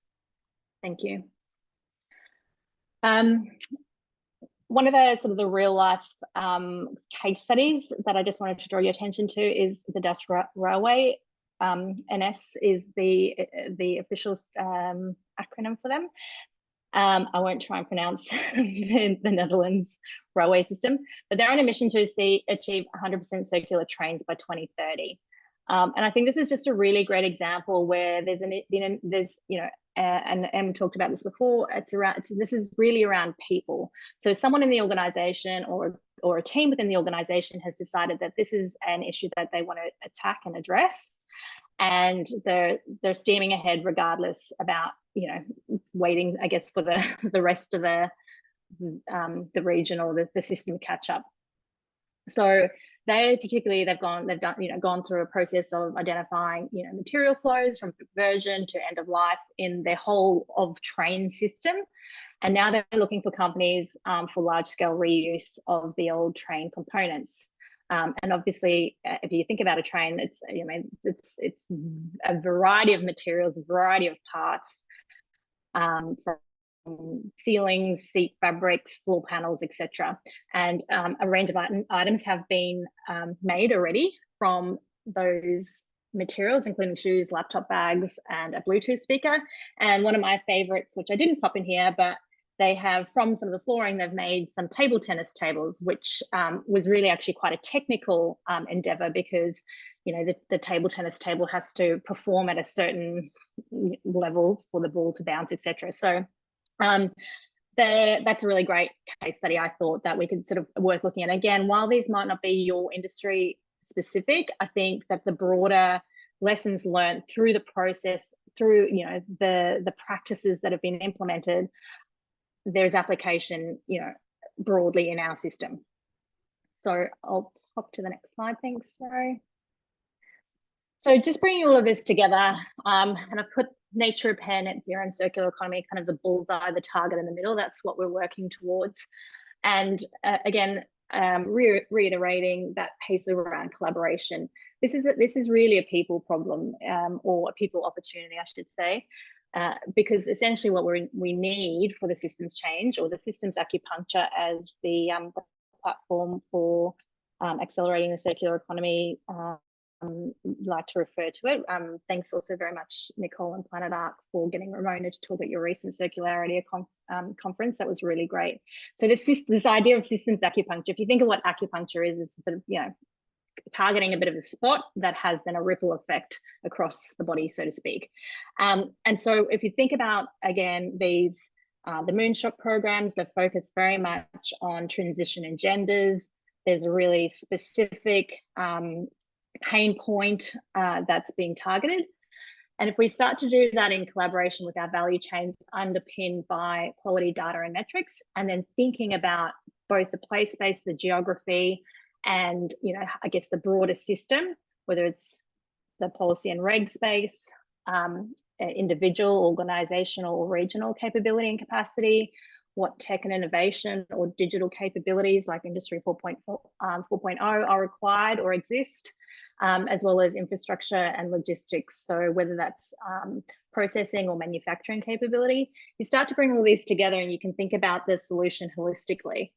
Thank you. One of the sort of the real life case studies that I just wanted to draw your attention to is the Dutch Railway. NS is the official acronym for them. I won't try and pronounce the Netherlands railway system, but they're on a mission to achieve 100% circular trains by 2030. And I think this is just a really great example where there's you know, and Em talked about this before. This is really around people. So someone in the organisation or a team within the organisation has decided that this is an issue that they want to attack and address, and they're steaming ahead regardless about, you know, waiting, I guess, for the rest of the region or the system to catch up. So they've gone through a process of identifying, you know, material flows from conversion to end of life in their whole of train system, and now they're looking for companies for large scale reuse of the old train components. And obviously, if you think about a train, it's, you know, it's a variety of materials, a variety of parts, from ceilings, seat fabrics, floor panels, etc. And a range of items have been made already from those materials, including shoes, laptop bags, and a Bluetooth speaker. And one of my favorites, which I didn't pop in here, but they have, from some of the flooring, they've made some table tennis tables, which was really actually quite a technical endeavor, because the table tennis table has to perform at a certain level for the ball to bounce, etc. So that's a really great case study, I thought, that we could sort of worth looking at. Again, while these might not be your industry specific, I think that the broader lessons learned through the process, through the practices that have been implemented, there's application broadly in our system. So I'll hop to the next slide. Thanks, Rory. So just bringing all of this together, and I've put nature repair, net zero, and circular economy, kind of the bullseye, the target in the middle. That's what we're working towards. And again, reiterating that piece around collaboration. This is really a people problem, or a people opportunity, I should say, because essentially what we need for the systems change, or the systems acupuncture, as the platform for accelerating the circular economy, like to refer to it. Thanks also very much, Nicole and Planet Arc, for getting Ramona to talk at your recent Circularity conference. That was really great. So this idea of systems acupuncture, if you think of what acupuncture is sort of, targeting a bit of a spot that has then a ripple effect across the body, so to speak. And so if you think about, again, these, the Moonshot programs, they're focused very much on transition and genders. There's a really specific pain point that's being targeted. And if we start to do that in collaboration with our value chains underpinned by quality data and metrics, and then thinking about both the place space, the geography, and I guess the broader system, whether it's the policy and reg space, individual, organizational, or regional capability and capacity, what tech and innovation or digital capabilities like Industry 4.0 are required or exist, as well as infrastructure and logistics. So whether that's processing or manufacturing capability, you start to bring all these together and you can think about the solution holistically.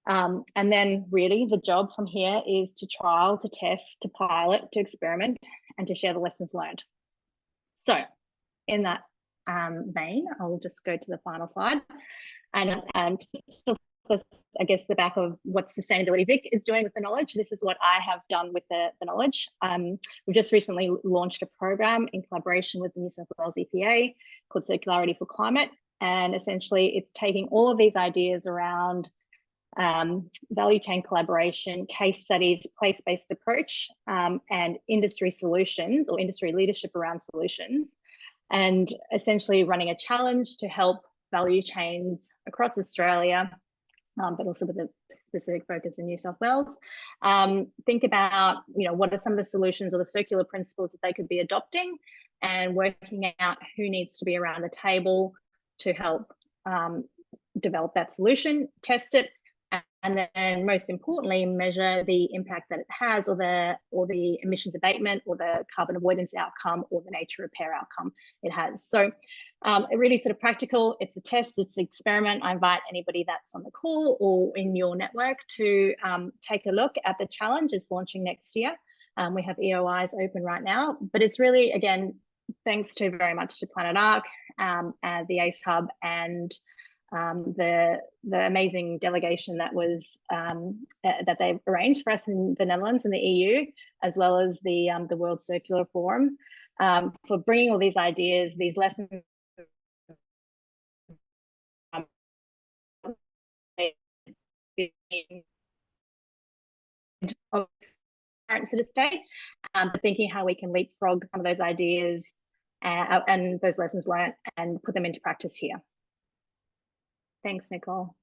And then really the job from here is to trial, to test, to pilot, to experiment, and to share the lessons learned. So in that vein, I'll just go to the final slide. And I guess the back of what Sustainability Vic is doing with the knowledge. This is what I have done with the knowledge. We've just recently launched a program in collaboration with the New South Wales EPA called Circularity for Climate. And essentially it's taking all of these ideas around value chain collaboration, case studies, place-based approach, and industry solutions or industry leadership around solutions, and essentially running a challenge to help value chains across Australia, but also with a specific focus in New South Wales, think about what are some of the solutions or the circular principles that they could be adopting, and working out who needs to be around the table to help develop that solution, test it, and then most importantly measure the impact that it has, or the emissions abatement, or the carbon avoidance outcome, or the nature repair outcome it has. So it really sort of practical. It's a test, it's an experiment. I invite anybody that's on the call or in your network to take a look at the challenge. It's launching next year. We have EOIs open right now, but it's really, again, thanks to very much to Planet Arc, the ACE Hub, and the amazing delegation that was that they've arranged for us in the Netherlands and the EU, as well as the World Circular Forum, for bringing all these ideas, these lessons of current sort of state, but thinking how we can leapfrog some of those ideas and those lessons learned and put them into practice here. Thanks, Nicole.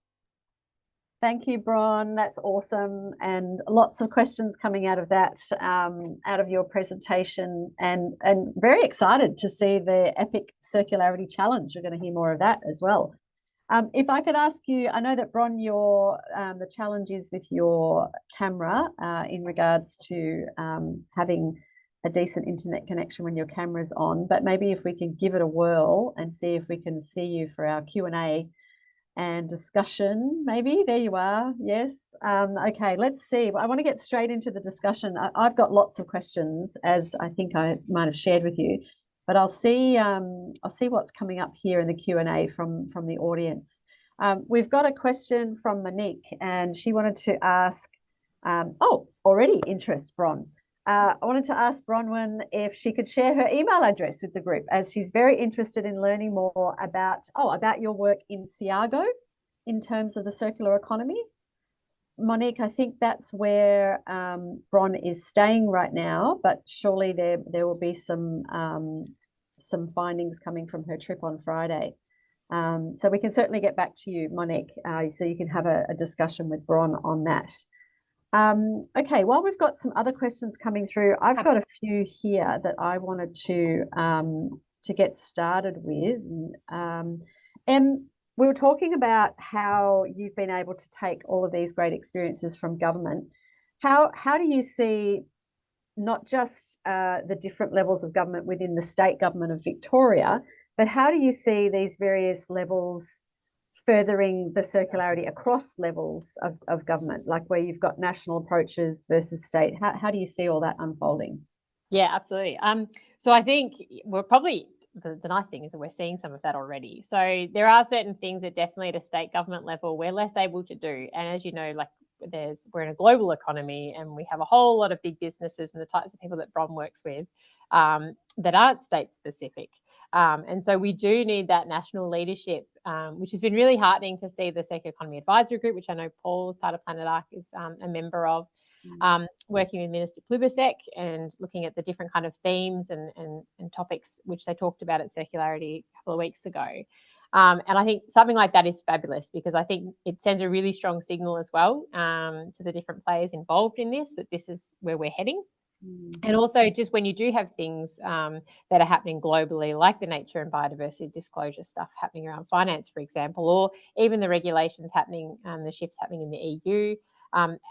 Thank you, Bron. That's awesome. And lots of questions coming out of that, out of your presentation, and very excited to see the epic circularity challenge. We're going to hear more of that as well. If I could ask you, I know that Bron, the challenge is with your camera in regards to having a decent internet connection when your camera's on, but maybe if we can give it a whirl and see if we can see you for our Q&A and discussion. Maybe there you are. Yes. Okay, let's see. I want to get straight into the discussion. I've got lots of questions, as I think I might have shared with you, but I'll see what's coming up here in the Q&A from the audience. We've got a question from Monique, and she wanted to ask, already interest, Bron. I wanted to ask Bronwyn if she could share her email address with the group, as she's very interested in learning more about your work in Ciago in terms of the circular economy. Monique, I think that's where Bron is staying right now, but surely there will be some findings coming from her trip on Friday. So we can certainly get back to you, Monique, so you can have a discussion with Bron on that. Okay, while we've got some other questions coming through, I've got a few here that I wanted to get started with. And we were talking about how you've been able to take all of these great experiences from government. How do you see not just the different levels of government within the state government of Victoria, but how do you see these various levels furthering the circularity across levels of government, like where you've got national approaches versus state? How do you see all that unfolding? Yeah, absolutely. So I think we're probably, the nice thing is that we're seeing some of that already. So there are certain things that definitely at a state government level we're less able to do. And as you know, like we're in a global economy, and we have a whole lot of big businesses and the types of people that Bron works with that aren't state specific. And so we do need that national leadership, which has been really heartening to see the Circular Economy Advisory Group, which I know Paul, part of Planet Arc, is a member of, working with Minister Plibersek and looking at the different kind of themes and topics which they talked about at Circularity a couple of weeks ago. And I think something like that is fabulous, because I think it sends a really strong signal as well to the different players involved in this, that this is where we're heading. And also, just when you do have things that are happening globally, like the nature and biodiversity disclosure stuff happening around finance, for example, or even the regulations happening, the shifts happening in the EU,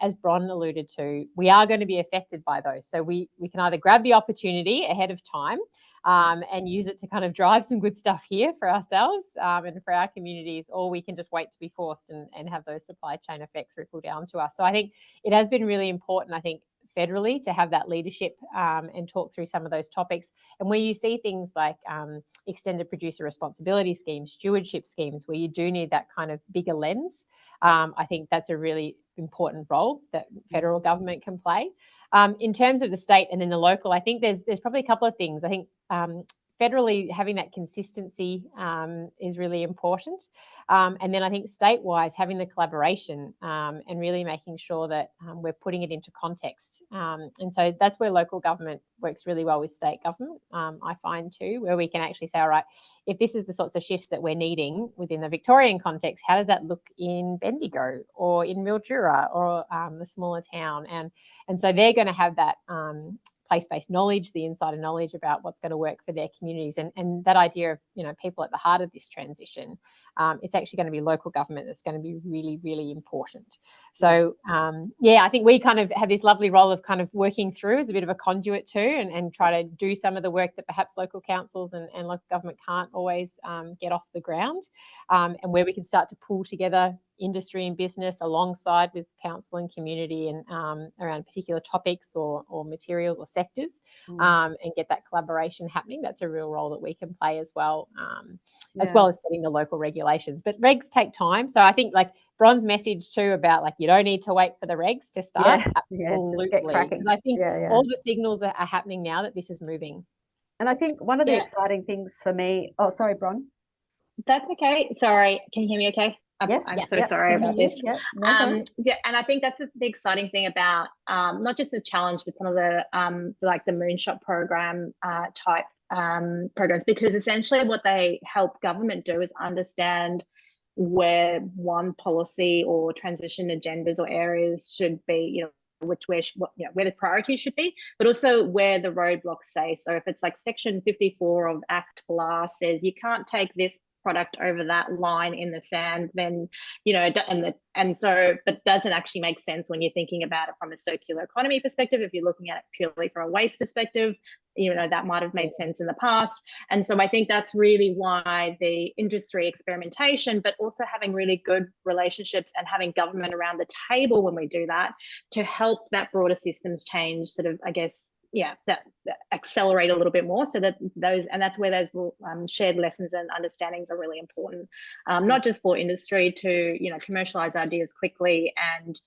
as Bron alluded to, we are going to be affected by those. So we can either grab the opportunity ahead of time and use it to kind of drive some good stuff here for ourselves and for our communities, or we can just wait to be forced and have those supply chain effects ripple down to us. So I think it has been really important, I think, federally, to have that leadership and talk through some of those topics. And where you see things like extended producer responsibility schemes, stewardship schemes, where you do need that kind of bigger lens, I think that's a really important role that federal government can play. In terms of the state and then the local, I think there's probably a couple of things. I think federally, having that consistency is really important. And then I think state-wise, having the collaboration and really making sure that we're putting it into context. And so that's where local government works really well with state government, I find too, where we can actually say, all right, if this is the sorts of shifts that we're needing within the Victorian context, how does that look in Bendigo or in Mildura or the smaller town? And so they're going to have that place-based knowledge, the insider knowledge about what's going to work for their communities, and that idea of, you know, people at the heart of this transition. It's actually going to be local government that's going to be really, really important. So yeah, I think we kind of have this lovely role of kind of working through as a bit of a conduit too, and try to do some of the work that perhaps local councils and local government can't always get off the ground, and where we can start to pull together industry and business alongside with council and community and around particular topics or materials or sectors, and get that collaboration happening. That's a real role that we can play as well, as well as setting the local regulations. But regs take time. So I think, like Bron's message too about, like, you don't need to wait for the regs to start. Absolutely. Just get cracking. I think all the signals are happening now that this is moving. And I think one of the exciting things for me, oh, sorry, Bron. That's okay. Sorry. Can you hear me okay? I'm so sorry about this. Yeah, and I think that's the exciting thing about not just the challenge, but some of the like the Moonshot program type programs, because essentially what they help government do is understand where one policy or transition agendas or areas should be, you know, where the priorities should be, but also where the roadblocks say. So if it's like section 54 of Act blah says you can't take this product over that line in the sand, then, but doesn't actually make sense when you're thinking about it from a circular economy perspective. If you're looking at it purely from a waste perspective, that might have made sense in the past. And so I think that's really why the industry experimentation, but also having really good relationships and having government around the table when we do that, to help that broader systems change sort of, I guess, that accelerate a little bit more, so that that's where those shared lessons and understandings are really important, not just for industry to commercialize ideas quickly and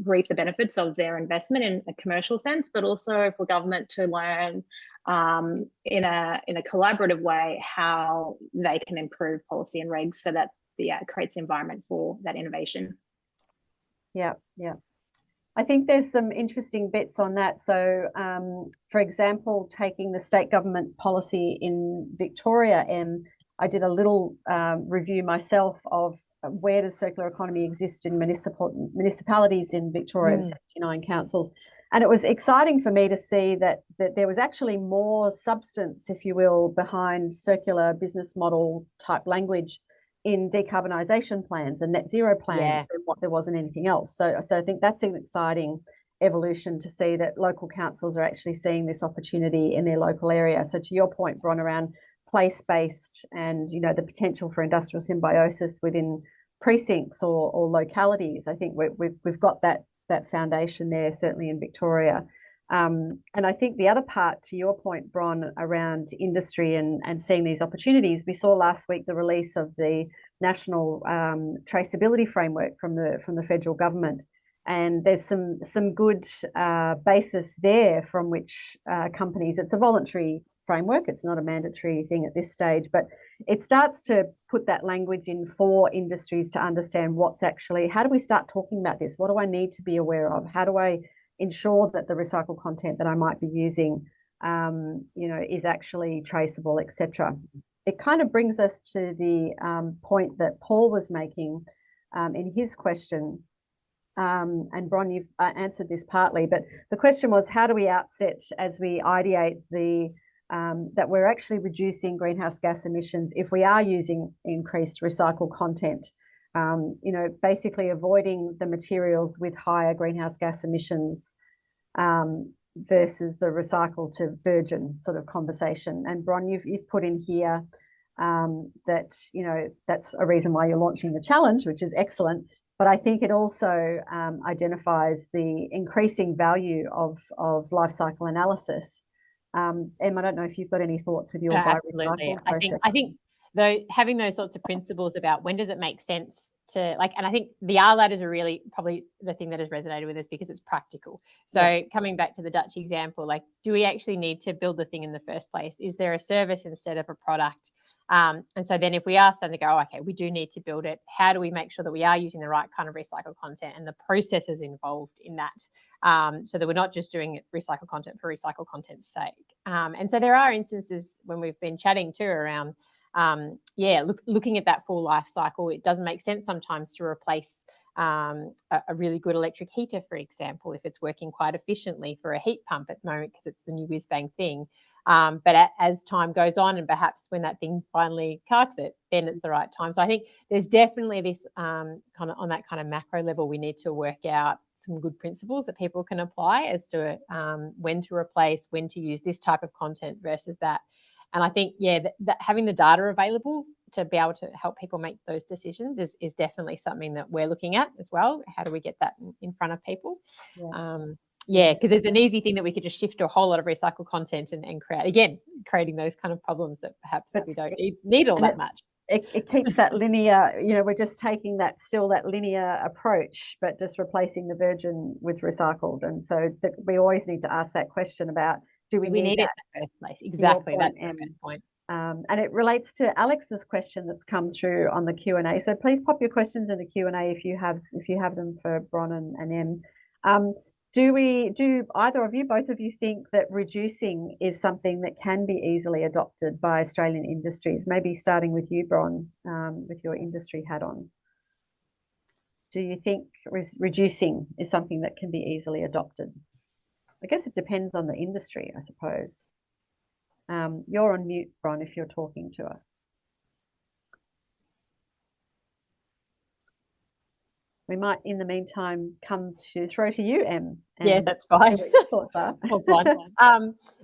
reap the benefits of their investment in a commercial sense, but also for government to learn in a collaborative way how they can improve policy and regs, so that it creates the environment for that innovation. Yeah. I think there's some interesting bits on that. So, for example, taking the state government policy in Victoria, I did a little review myself of where does circular economy exist in municipalities in Victoria, 79 councils. And it was exciting for me to see that there was actually more substance, if you will, behind circular business model type language in decarbonisation plans and net zero plans than what there was in anything else. So I think that's an exciting evolution to see that local councils are actually seeing this opportunity in their local area. So to your point, Bron, around place-based and the potential for industrial symbiosis within precincts or localities, I think we've got that foundation there, certainly in Victoria. And I think the other part, to your point, Bron, around industry and seeing these opportunities, we saw last week the release of the national traceability framework from the federal government, and there's some good basis there from which companies. It's a voluntary framework; it's not a mandatory thing at this stage, but it starts to put that language in for industries to understand what's actually. How do we start talking about this? What do I need to be aware of? How do I ensure that the recycled content that I might be using, is actually traceable, etc. It kind of brings us to the point that Paul was making in his question. And Bron, you've answered this partly, but the question was, how do we outset as we ideate that we're actually reducing greenhouse gas emissions if we are using increased recycled content? Basically avoiding the materials with higher greenhouse gas emissions versus the recycled to virgin sort of conversation. And Bron, you've put in here that that's a reason why you're launching the challenge, which is excellent. But I think it also identifies the increasing value of life cycle analysis. Em, I don't know if you've got any thoughts with your absolutely. process. I think though, having those sorts of principles about when does it make sense to and I think the R ladders are really probably the thing that has resonated with us because it's practical. So coming back to the Dutch example, do we actually need to build the thing in the first place? Is there a service instead of a product? And so then if we are starting to go, okay, we do need to build it, how do we make sure that we are using the right kind of recycled content and the processes involved in that, so that we're not just doing recycled content for recycled content's sake? And so there are instances when we've been chatting too around looking at that full life cycle. It doesn't make sense sometimes to replace a really good electric heater, for example, if it's working quite efficiently for a heat pump at the moment because it's the new whiz bang thing. But as time goes on and perhaps when that thing finally carks it, then it's the right time. So I think there's definitely this kind of on that kind of macro level, we need to work out some good principles that people can apply as to when to replace, when to use this type of content versus that. And I think, that having the data available to be able to help people make those decisions is definitely something that we're looking at as well. How do we get that in front of people? Because it's an easy thing that we could just shift to a whole lot of recycled content and creating those kind of problems that perhaps we don't need all that much. It keeps that linear, we're just taking that linear approach, but just replacing the virgin with recycled. And so we always need to ask that question about, do we need it in the first place? Exactly, that's the point. And it relates to Alex's question that's come through on the Q&A. So please pop your questions in the Q&A if you have them for Bron and Em. Do either of you, both of you, think that reducing is something that can be easily adopted by Australian industries? Maybe starting with you, Bron, with your industry hat on. Do you think reducing is something that can be easily adopted? I guess it depends on the industry, I suppose. You're on mute, Bron, if you're talking to us. we might, in the meantime, throw to you, Em. Yeah, and that's fine. see what your thoughts are. Oh, God.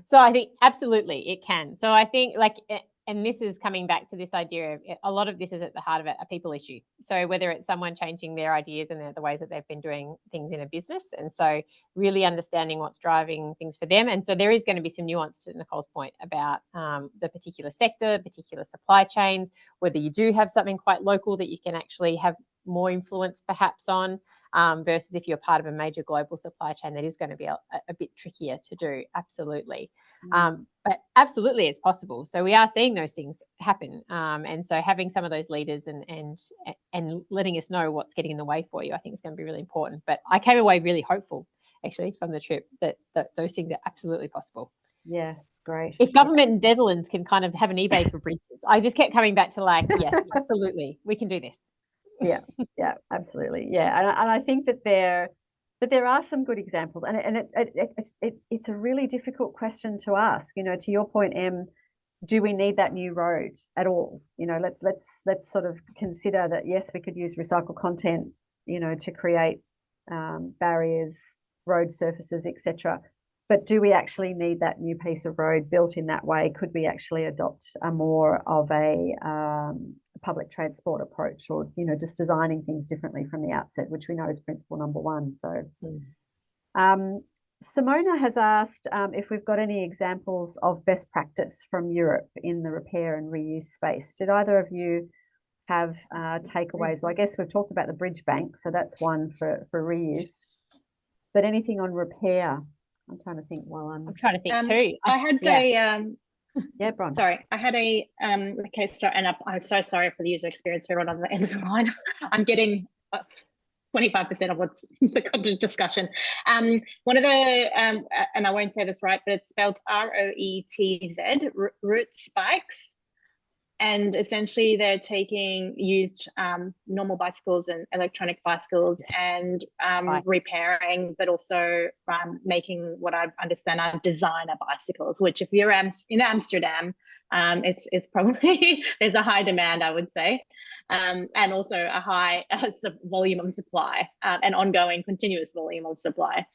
So I think absolutely it can. So I think and this is coming back to this idea of a lot of this is at the heart of it, a people issue. So whether it's someone changing their ideas and the ways that they've been doing things in a business. And so really understanding what's driving things for them. And so there is going to be some nuance to Nicole's point about the particular sector, particular supply chains, whether you do have something quite local that you can actually have more influence perhaps on versus if you're part of a major global supply chain, that is going to be a bit trickier to do. Absolutely. But absolutely it's possible. So we are seeing those things happen. And so having some of those leaders and letting us know what's getting in the way for you, I think is going to be really important. But I came away really hopeful actually from the trip that those things are absolutely possible. Yes, great. If government in Netherlands can kind of have an eBay for bridges, I just kept coming back to yes, absolutely, we can do this. Yeah, absolutely. Yeah, and I think that there are some good examples, and it's a really difficult question to ask. To your point, Em, do we need that new road at all? Let's sort of consider that. Yes, we could use recycled content, to create barriers, road surfaces, etc. But do we actually need that new piece of road built in that way? Could we actually adopt a more of a public transport approach, or just designing things differently from the outset, which we know is principle number one. So Simona has asked if we've got any examples of best practice from Europe in the repair and reuse space. Did either of you have takeaways? Well, I guess we've talked about the bridge bank, so that's one for reuse. But anything on repair? I'm trying to think I'm trying to think too. I had Bron. Sorry, I had a case start, and I'm so sorry for the user experience for everyone on the end of the line. I'm getting 25% of what's the content discussion. One of the, and I won't say this right, but it's spelled ROETZ, root spikes. And essentially they're taking used normal bicycles and electronic bicycles and repairing, but also making what I understand are designer bicycles, which if you're in Amsterdam, it's probably, there's a high demand, I would say, and also a high volume of supply, an ongoing continuous volume of supply.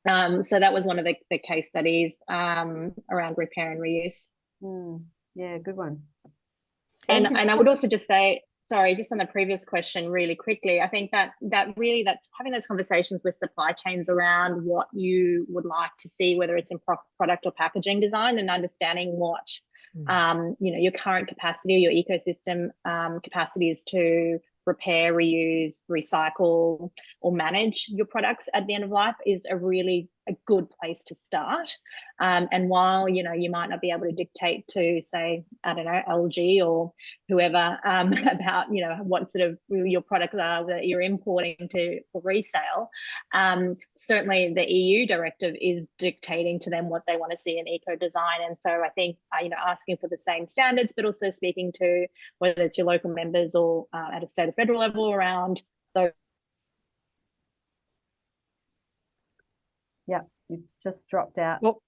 So that was one of the case studies around repair and reuse. Yeah, good one. And I would also just say, sorry, just on the previous question really quickly, I think that having those conversations with supply chains around what you would like to see, whether it's in product or packaging design, and understanding what your current capacity or your ecosystem capacity is to repair, reuse, recycle, or manage your products at the end of life is a good place to start. And while you might not be able to dictate to, say, I don't know, LG or whoever about what sort of your products are that you're importing for resale, certainly the EU directive is dictating to them what they want to see in eco design. And so I think asking for the same standards, but also speaking to whether it's your local members or at a state or federal level around those. Yeah, you just dropped out. Oh,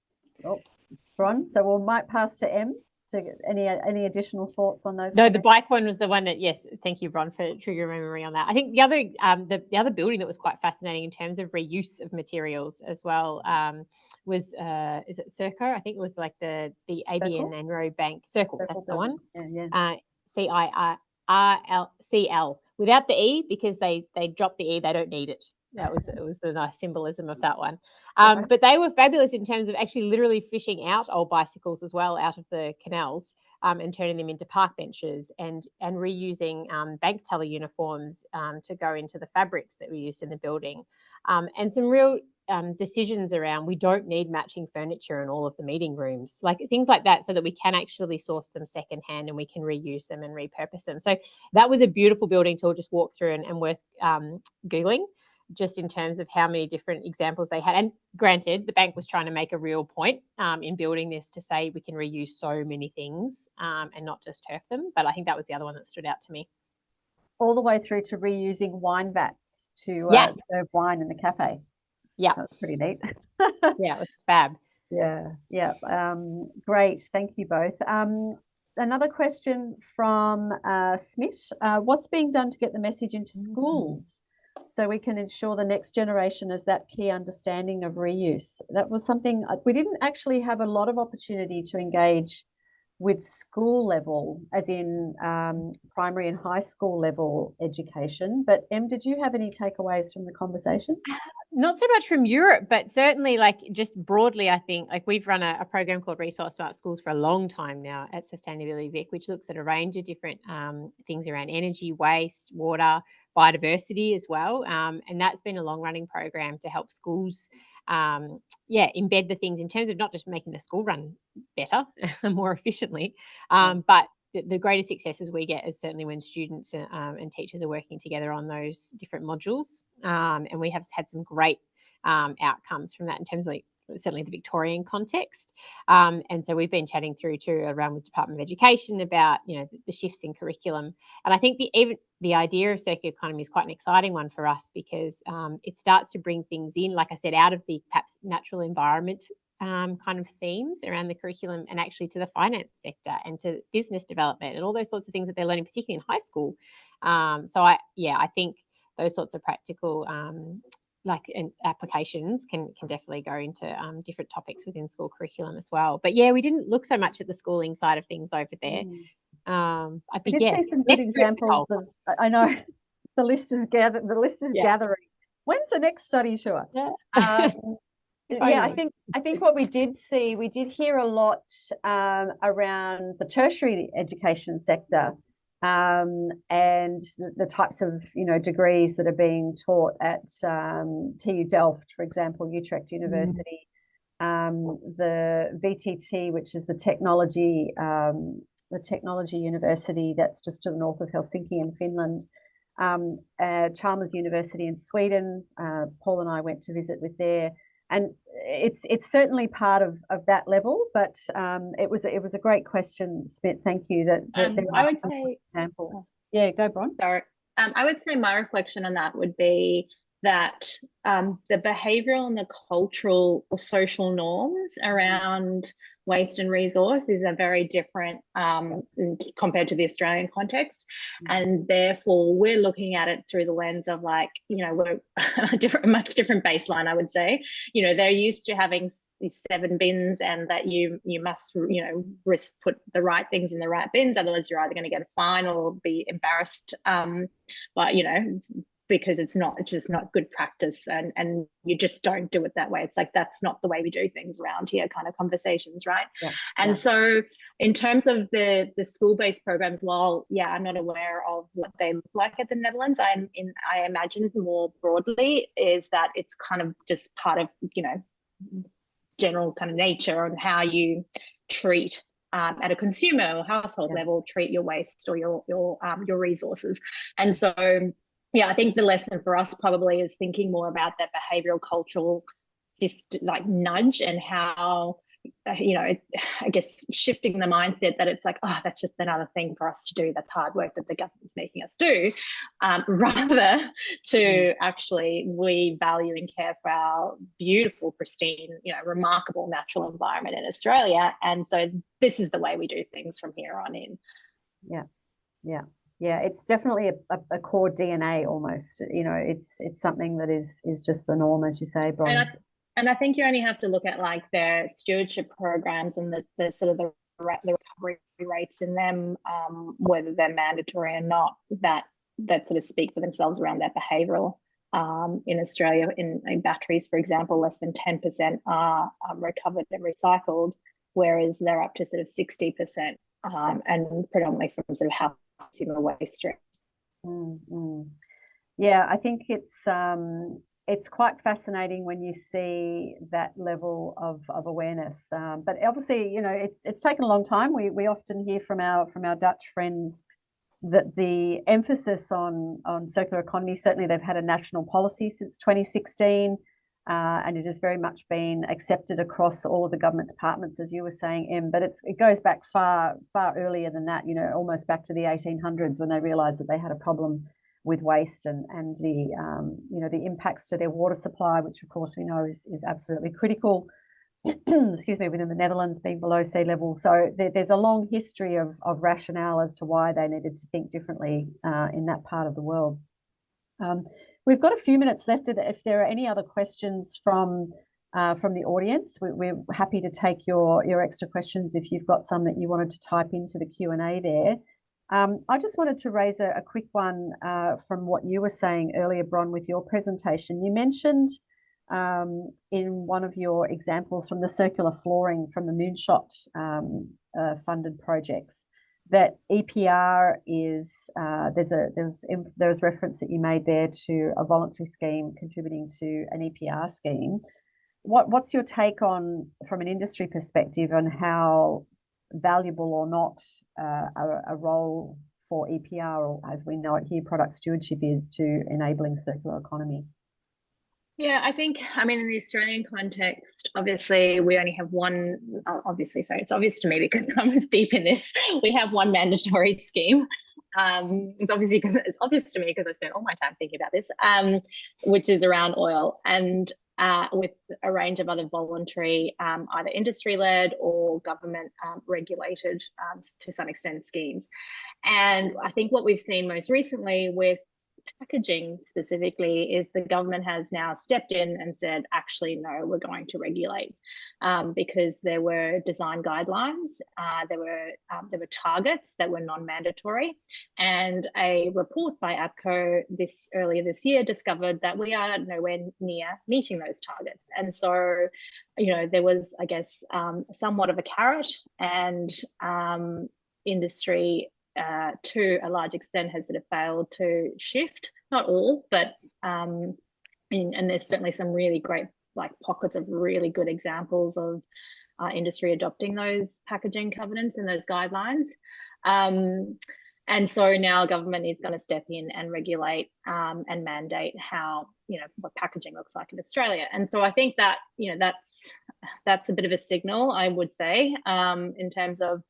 Bron. So we might pass to Em to get any additional thoughts on those. No, the bike one was the one that, yes, thank you, Bron, for triggering my memory on that. I think the other building that was quite fascinating in terms of reuse of materials as well was is it Circo? I think it was like the ABN AMRO Bank Circle. That's the one. Yeah. CIRLCL without the E, because they dropped the E, they don't need it. It was the nice symbolism of that one. But they were fabulous in terms of actually literally fishing out old bicycles as well out of the canals and turning them into park benches and reusing bank teller uniforms to go into the fabrics that were used in the building. And some real decisions around, we don't need matching furniture in all of the meeting rooms, like things like that, so that we can actually source them secondhand and we can reuse them and repurpose them. So that was a beautiful building to just walk through and worth Googling, just in terms of how many different examples they had. And granted, the bank was trying to make a real point in building this to say we can reuse so many things and not just turf them. But I think that was the other one that stood out to me. All the way through to reusing wine vats to serve wine in the cafe. Yeah. That's pretty neat. Yeah, it's fab. Yeah. Great. Thank you both. Another question from Smith. What's being done to get the message into schools so we can ensure the next generation has that key understanding of reuse. That was something we didn't actually have a lot of opportunity to engage with school level, as in primary and high school level education. But Em, did you have any takeaways from the conversation? Not so much from Europe, but certainly like just broadly, I think like we've run a program called Resource Smart Schools for a long time now at Sustainability Vic, which looks at a range of different things around energy, waste, water, biodiversity as well. And that's been a long running program to help schools embed the things in terms of not just making the school run better and more efficiently, but the greatest successes we get is certainly when students and teachers are working together on those different modules. And we have had some great outcomes from that in terms of like certainly the Victorian context. And so we've been chatting through too around with Department of Education about, you know, the shifts in curriculum. And I think the idea of circular economy is quite an exciting one for us because it starts to bring things in, like I said, out of the perhaps natural environment kind of themes around the curriculum and actually to the finance sector and to business development and all those sorts of things that they're learning, particularly in high school. So I think those sorts of practical applications can definitely go into different topics within school curriculum as well. But yeah, we didn't look so much at the schooling side of things over there. I did see some good examples of. I know the list is gathering. When's the next study tour? I think what we did hear a lot around the tertiary education sector and the types of degrees that are being taught at TU Delft, for example, Utrecht University, the VTT, which is the technology university that's just to the north of Helsinki in Finland, Chalmers University in Sweden. Paul and I went to visit with there. And it's certainly part of that level, but it was a great question, Smith. Thank you. That there are some examples. Yeah, go, Bron. Sorry, I would say my reflection on that would be that the behavioural and the cultural or social norms around waste and resources are very different compared to the Australian context, and therefore we're looking at it through the lens of like, we're a much different baseline, I would say. They're used to having 7 bins and that you must put the right things in the right bins, otherwise you're either going to get a fine or be embarrassed because it's just not good practice, and you just don't do it that way. It's like, that's not the way we do things around here kind of conversations, right? So in terms of the school-based programs, while I'm not aware of what they look like at the Netherlands, I imagine more broadly is that it's kind of just part of general kind of nature on how you treat at a consumer or household level, treat your waste or your resources. And so I think the lesson for us probably is thinking more about that behavioural cultural nudge and how, I guess shifting the mindset that it's like, oh, that's just another thing for us to do. That's hard work that the government's making us do, rather to actually we value and care for our beautiful, pristine, remarkable natural environment in Australia. And so this is the way we do things from here on in. Yeah, it's definitely a core DNA almost. It's something that is just the norm, as you say, Bron. And I think you only have to look at like their stewardship programs and the sort of the recovery rates in them, whether they're mandatory or not, that sort of speak for themselves around that behavioural. In Australia, in batteries, for example, less than 10% are recovered and recycled, whereas they're up to sort of 60%, and predominantly from sort of house consumer waste streams. Yeah, I think it's quite fascinating when you see that level of awareness. But obviously, it's taken a long time. We often hear from our Dutch friends that the emphasis on circular economy, certainly they've had a national policy since 2016. And it has very much been accepted across all of the government departments, as you were saying, Em. But it goes back far earlier than that. Almost back to the 1800s when they realised that they had a problem with waste and the the impacts to their water supply, which of course we know is absolutely critical. Excuse me, within the Netherlands being below sea level. So there's a long history of rationale as to why they needed to think differently in that part of the world. We've got a few minutes left. If there are any other questions from the audience, we're happy to take your extra questions if you've got some that you wanted to type into the Q&A there. I just wanted to raise a quick one from what you were saying earlier, Bron, with your presentation. You mentioned in one of your examples from the circular flooring from the Moonshot funded projects that EPR is there's reference that you made there to a voluntary scheme contributing to an EPR scheme. What's your take on, from an industry perspective, on how valuable or not a role for EPR, or as we know it here, product stewardship, is to enabling circular economy? Yeah, I think, I mean, in the Australian context, obviously we only have one, sorry, it's obvious to me because I'm as deep in this, we have one mandatory scheme. It's obvious to me because I spent all my time thinking about this, which is around oil, and with a range of other voluntary, either industry-led or government regulated to some extent schemes. And I think what we've seen most recently with packaging specifically is the government has now stepped in and said, actually, no, we're going to regulate, because there were design guidelines, there were targets that were non-mandatory, and a report by APCO earlier this year discovered that we are nowhere near meeting those targets. And so, you know, there was, I guess, somewhat of a carrot, and industry to a large extent has sort of failed to shift, not all, but and there's certainly some really great pockets of really good examples of industry adopting those packaging covenants and those guidelines. And so now government is going to step in and regulate and mandate how, you know, what packaging looks like in Australia. And so I think that, you know, that's a bit of a signal, I would say, in terms of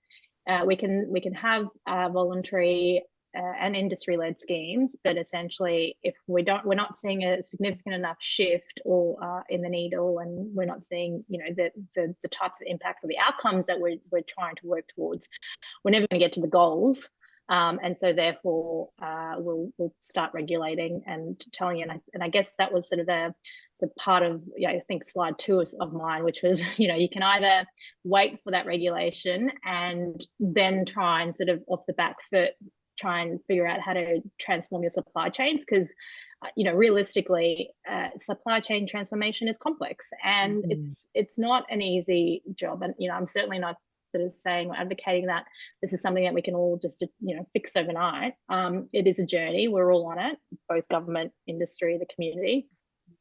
we can have voluntary and industry-led schemes, but essentially, if we're not seeing a significant enough shift or in the needle, and we're not seeing, you know, the types of impacts or the outcomes that we're trying to work towards, we're never going to get to the goals. And so therefore, we'll start regulating and telling you. And I guess that was sort of the part of, I think, slide 2 of mine, which was, you know, you can either wait for that regulation and then try and sort of off the back foot try and figure out how to transform your supply chains, because you know, realistically, supply chain transformation is complex, and it's not an easy job. And you know, I'm certainly not sort of saying or advocating that this is something that we can all just, you know, fix overnight. It is a journey. We're all on it, both government, industry, the community.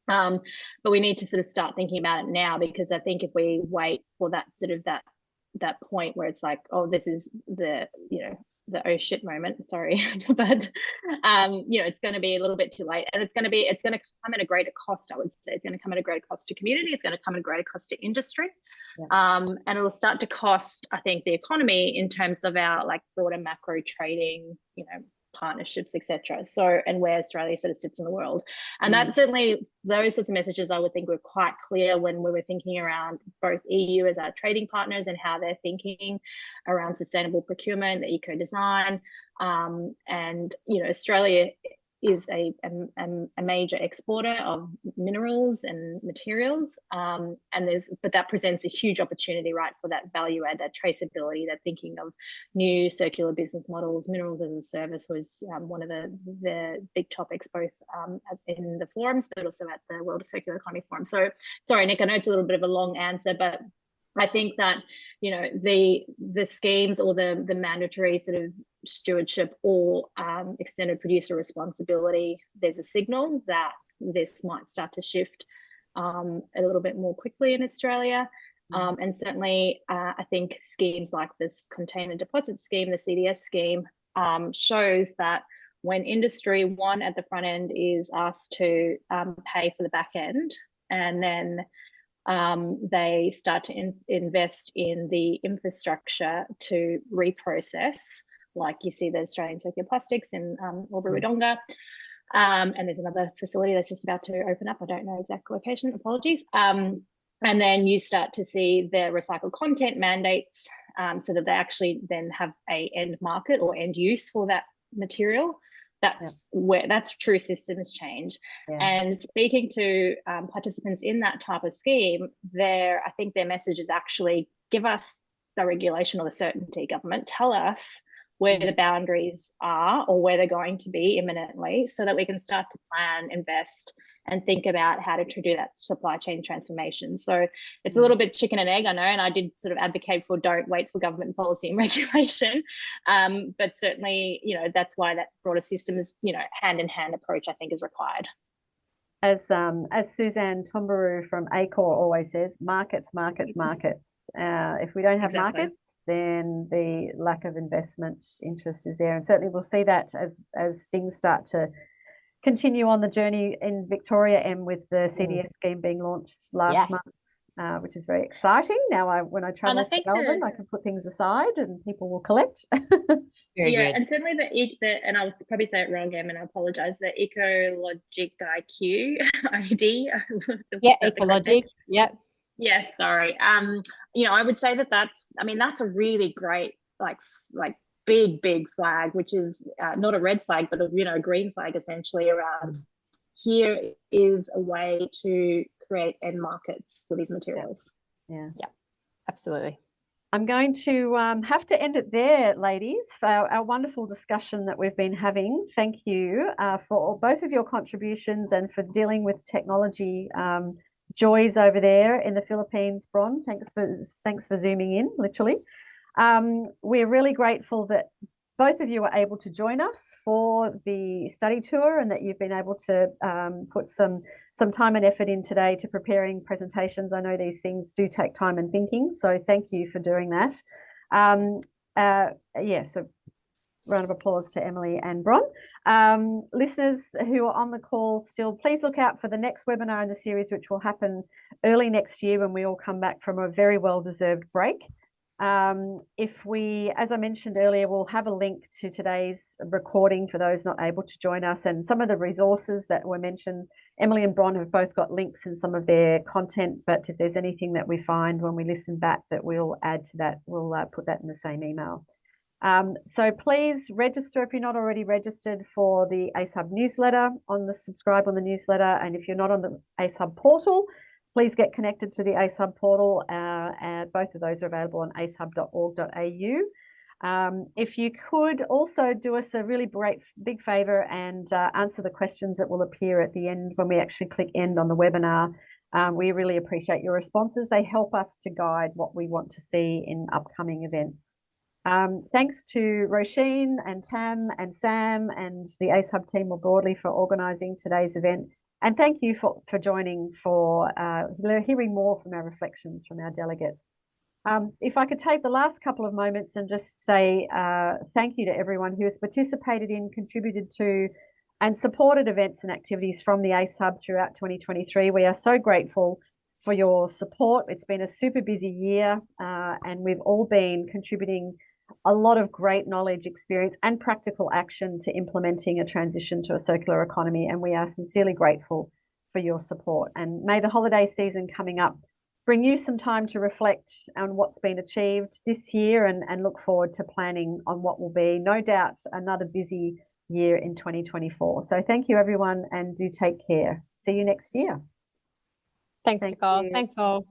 But we need to sort of start thinking about it now, because I think if we wait for that sort of that point where it's like, oh, this is the, you know, the oh shit moment, sorry, but you know, it's going to be a little bit too late, and it's going to come at a greater cost. I would say it's going to come at a greater cost to community, it's going to come at a greater cost to industry. And it'll start to cost, I think, the economy in terms of our broader macro trading, you know, partnerships, etc. So, and where Australia sort of sits in the world. And that certainly, those sorts of messages I would think were quite clear when we were thinking around both EU as our trading partners and how they're thinking around sustainable procurement, eco design, and you know, Australia is a major exporter of minerals and materials, but that presents a huge opportunity, right, for that value add, that traceability, that thinking of new circular business models. Minerals as a service was one of the big topics, both in the forums, but also at the World Circular Economy Forum. So, sorry, Nick, I know it's a little bit of a long answer, but I think that, you know, the schemes or the mandatory sort of stewardship or extended producer responsibility, there's a signal that this might start to shift a little bit more quickly in Australia. And certainly I think schemes like this container deposit scheme, the CDS scheme, shows that when industry, one, at the front end is asked to pay for the back end, and then they start to invest in the infrastructure to reprocess, like you see the Australian Circular Plastics in Albury-Wodonga, and there's another facility that's just about to open up. I don't know exact location, apologies. And then you start to see the recycled content mandates, so that they actually then have a end market or end use for that material. that's true systems change. Yeah. And speaking to participants in that type of scheme, I think their message is actually give us the regulation or the certainty, government, tell us where the boundaries are or where they're going to be imminently, so that we can start to plan, invest, and think about how to do that supply chain transformation. So it's a little bit chicken and egg, I know, and I did sort of advocate for don't wait for government policy and regulation, but certainly, you know, that's why that broader systems, you know, hand-in-hand approach, I think, is required. As Suzanne Tombaru from ACOR always says, markets. If we don't have markets, then the lack of investment interest is there. And certainly we'll see that as things start to continue on the journey in Victoria, and with the CDS scheme being launched last month, which is very exciting. Now, when I travel to Melbourne, I can put things aside and people will collect. Very good. And certainly and I'll probably say it wrong, Em, and I apologise, the Ecologic IQ ID. Ecologic. Yep. Yeah, sorry. You know, I would say that's a really great, like big flag, which is not a red flag, but a green flag essentially around here is a way to create end markets for these materials. Yeah, absolutely. I'm going to have to end it there, ladies, for our wonderful discussion that we've been having. Thank you for both of your contributions and for dealing with technology joys over there in the Philippines, Bron. Thanks for zooming in, literally. We're really grateful that both of you were able to join us for the study tour, and that you've been able to put some time and effort in today to preparing presentations. I know these things do take time and thinking, so thank you for doing that. So round of applause to Emily and Bron. Listeners who are on the call still, please look out for the next webinar in the series, which will happen early next year when we all come back from a very well-deserved break. As I mentioned earlier, we'll have a link to today's recording for those not able to join us, and some of the resources that were mentioned. Emily and Bron have both got links in some of their content, but if there's anything that we find when we listen back that we'll add to that, we'll put that in the same email. So please register if you're not already registered for the ACE Hub newsletter, subscribe on the newsletter, and if you're not on the ACE Hub portal, please get connected to the ACE Hub portal, and both of those are available on acehub.org.au. If you could also do us a really big favour and answer the questions that will appear at the end when we actually click end on the webinar. We really appreciate your responses. They help us to guide what we want to see in upcoming events. Thanks to Roisin and Tam and Sam and the ACE Hub team more broadly for organising today's event. And thank you for joining, for hearing more from our reflections from our delegates. If I could take the last couple of moments and just say thank you to everyone who has participated in, contributed to, and supported events and activities from the ACE Hub throughout 2023. We are so grateful for your support. It's been a super busy year, and we've all been contributing a lot of great knowledge, experience, and practical action to implementing a transition to a circular economy. And we are sincerely grateful for your support. And may the holiday season coming up bring you some time to reflect on what's been achieved this year, and look forward to planning on what will be, no doubt, another busy year in 2024. So thank you, everyone, and do take care. See you next year. Thanks, Nicole. Thanks all.